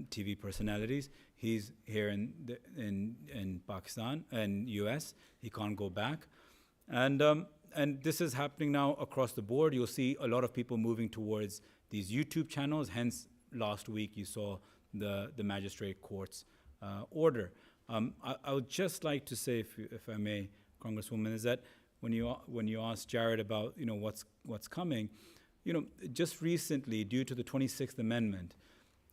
TV personalities. He's here in Pakistan and US. He can't go back, and this is happening now across the board. You'll see a lot of people moving towards these YouTube channels. Hence, last week you saw the magistrate court's order. I would just like to say, if I may, Congresswoman, is that when you asked Jared about what's coming, just recently, due to the 26th Amendment,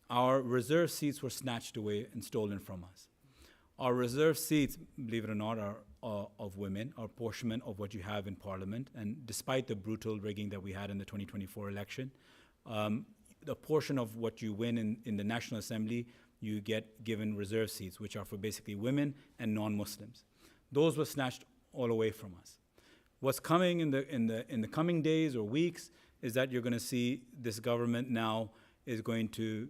our reserve seats were snatched away and stolen from us. Our reserve seats, believe it or not, are of women, are apportionment of what you have in Parliament. And despite the brutal rigging that we had in the 2024 election, the portion of what you win in the National Assembly, you get given reserve seats, which are for basically women and non-Muslims. Those were snatched all away from us. What's coming in the coming days or weeks is that you're going to see this government now is going to,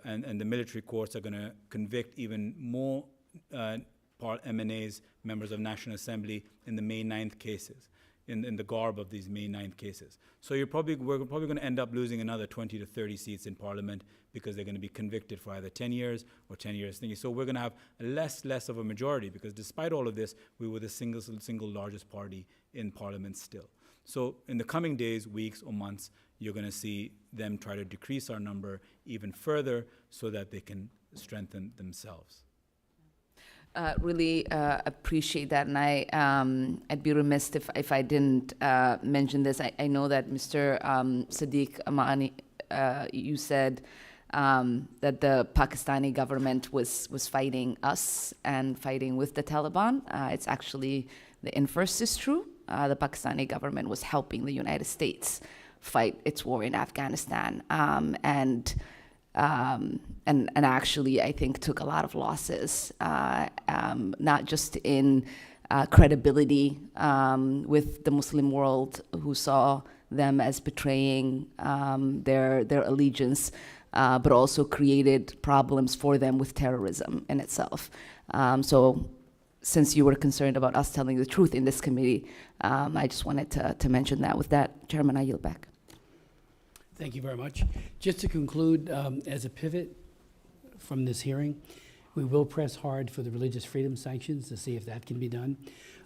and the military courts are going to convict even more MNAs, members of National Assembly, in the May 9th cases, in the garb of these May 9th cases. So we're probably going to end up losing another 20 to 30 seats in Parliament because they're going to be convicted for either 10 years or 10 years thingy. So we're going to have less of a majority, because despite all of this, we were the single largest party in Parliament still. So in the coming days, weeks, or months, you're going to see them try to decrease our number even further so that they can strengthen themselves. Really appreciate that, and I'd be remiss if I didn't mention this. I know that Mr. Sadiq Amini, you said that the Pakistani government was fighting us and fighting with the Taliban. It's actually the inverse is true. The Pakistani government was helping the United States fight its war in Afghanistan, and actually, I think, took a lot of losses, not just in credibility with the Muslim world, who saw them as betraying their allegiance, but also created problems for them with terrorism in itself. So since you were concerned about us telling the truth in this committee, I just wanted to mention that. With that, Chairman, I yield back. Thank you very much. Just to conclude, as a pivot from this hearing, we will press hard for the religious freedom sanctions to see if that can be done.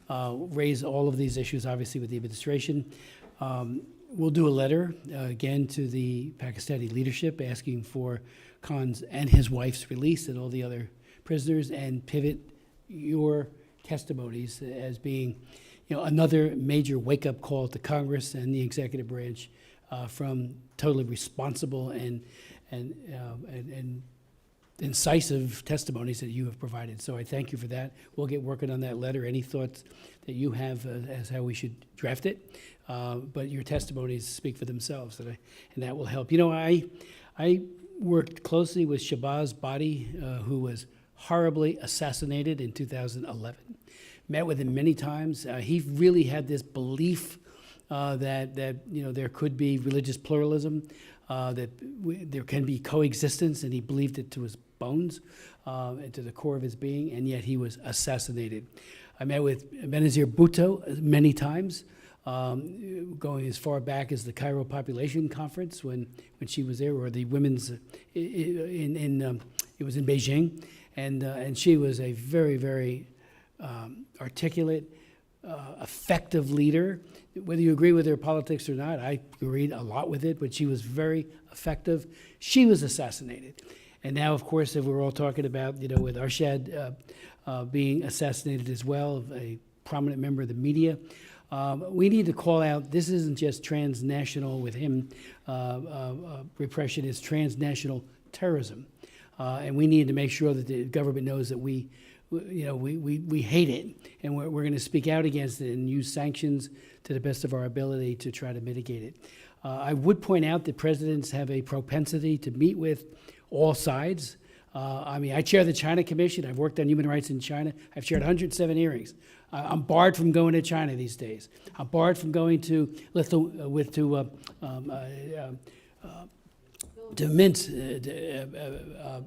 Raise all of these issues, obviously, with the administration. We'll do a letter, again, to the Pakistani leadership asking for Khan's and his wife's release and all the other prisoners, and pivot your testimonies as being another major wake-up call to Congress and the executive branch from totally responsible and incisive testimonies that you have provided. So I thank you for that. We'll get working on that letter. Any thoughts that you have as how we should draft it? But your testimonies speak for themselves, and that will help. I worked closely with Shabazz Badi, who was horribly assassinated in 2011. Met with him many times. He really had this belief that there could be religious pluralism, that there can be coexistence, and he believed it to his bones, and to the core of his being, and yet he was assassinated. I met with Benazir Bhutto many times, going as far back as the Cairo Population Conference when she was there, or the women's it was in Beijing, and she was a very, very articulate, effective leader. Whether you agree with her politics or not, I agreed a lot with it, but she was very effective. She was assassinated. And now, of course, if we're all talking about, with Arshad being assassinated as well, a prominent member of the media, we need to call out, this isn't just transnational with him, repression, it's transnational terrorism. And we need to make sure that the government knows that we hate it, and we're going to speak out against it and use sanctions to the best of our ability to try to mitigate it. I would point out that presidents have a propensity to meet with all sides. I chair the China Commission. I've worked on human rights in China. I've chaired 107 hearings. I'm barred from going to China these days. I'm barred from going to Minsk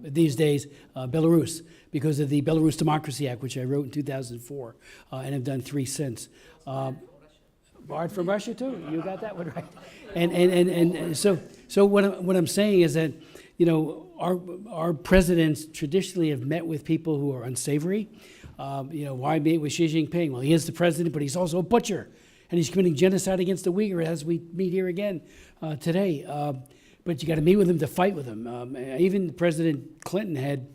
these days, Belarus, because of the Belarus Democracy Act, which I wrote in 2004, and have done 3 since. Barred from Russia too. You got that one right. And so what I'm saying is that our presidents traditionally have met with people who are unsavory. Why meet with Xi Jinping? Well, he is the president, but he's also a butcher, and he's committing genocide against the Uyghur, as we meet here again today. But you got to meet with him to fight with him. Even President Clinton had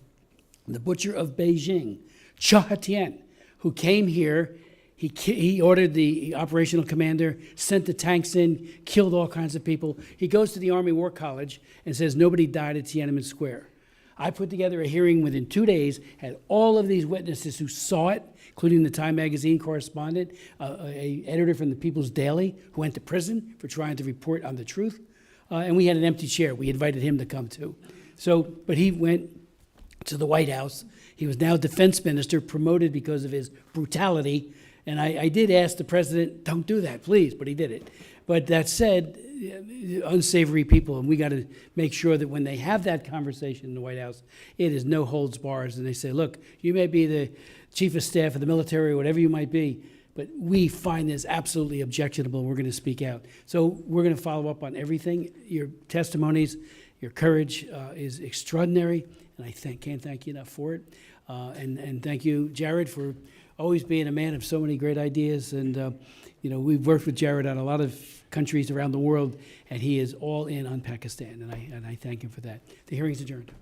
the butcher of Beijing, Cha Haitian, who came here. He ordered the operational commander, sent the tanks in, killed all kinds of people. He goes to the Army War College and says nobody died at Tiananmen Square. I put together a hearing within 2 days, had all of these witnesses who saw it, including the Time magazine correspondent, a editor from the People's Daily who went to prison for trying to report on the truth. And we had an empty chair. We invited him to come too. But he went to the White House. He was now defense minister, promoted because of his brutality. And I did ask the president, don't do that, please, but he did it. But that said, unsavory people, and we got to make sure that when they have that conversation in the White House, it is no holds bars, and they say, look, you may be the chief of staff of the military or whatever you might be, but we find this absolutely objectionable. We're going to speak out. So we're going to follow up on everything. Your testimonies, your courage is extraordinary, and I can't thank you enough for it. And thank you, Jared, for always being a man of so many great ideas. And we've worked with Jared on a lot of countries around the world, and he is all in on Pakistan, and I thank him for that. The hearing's adjourned.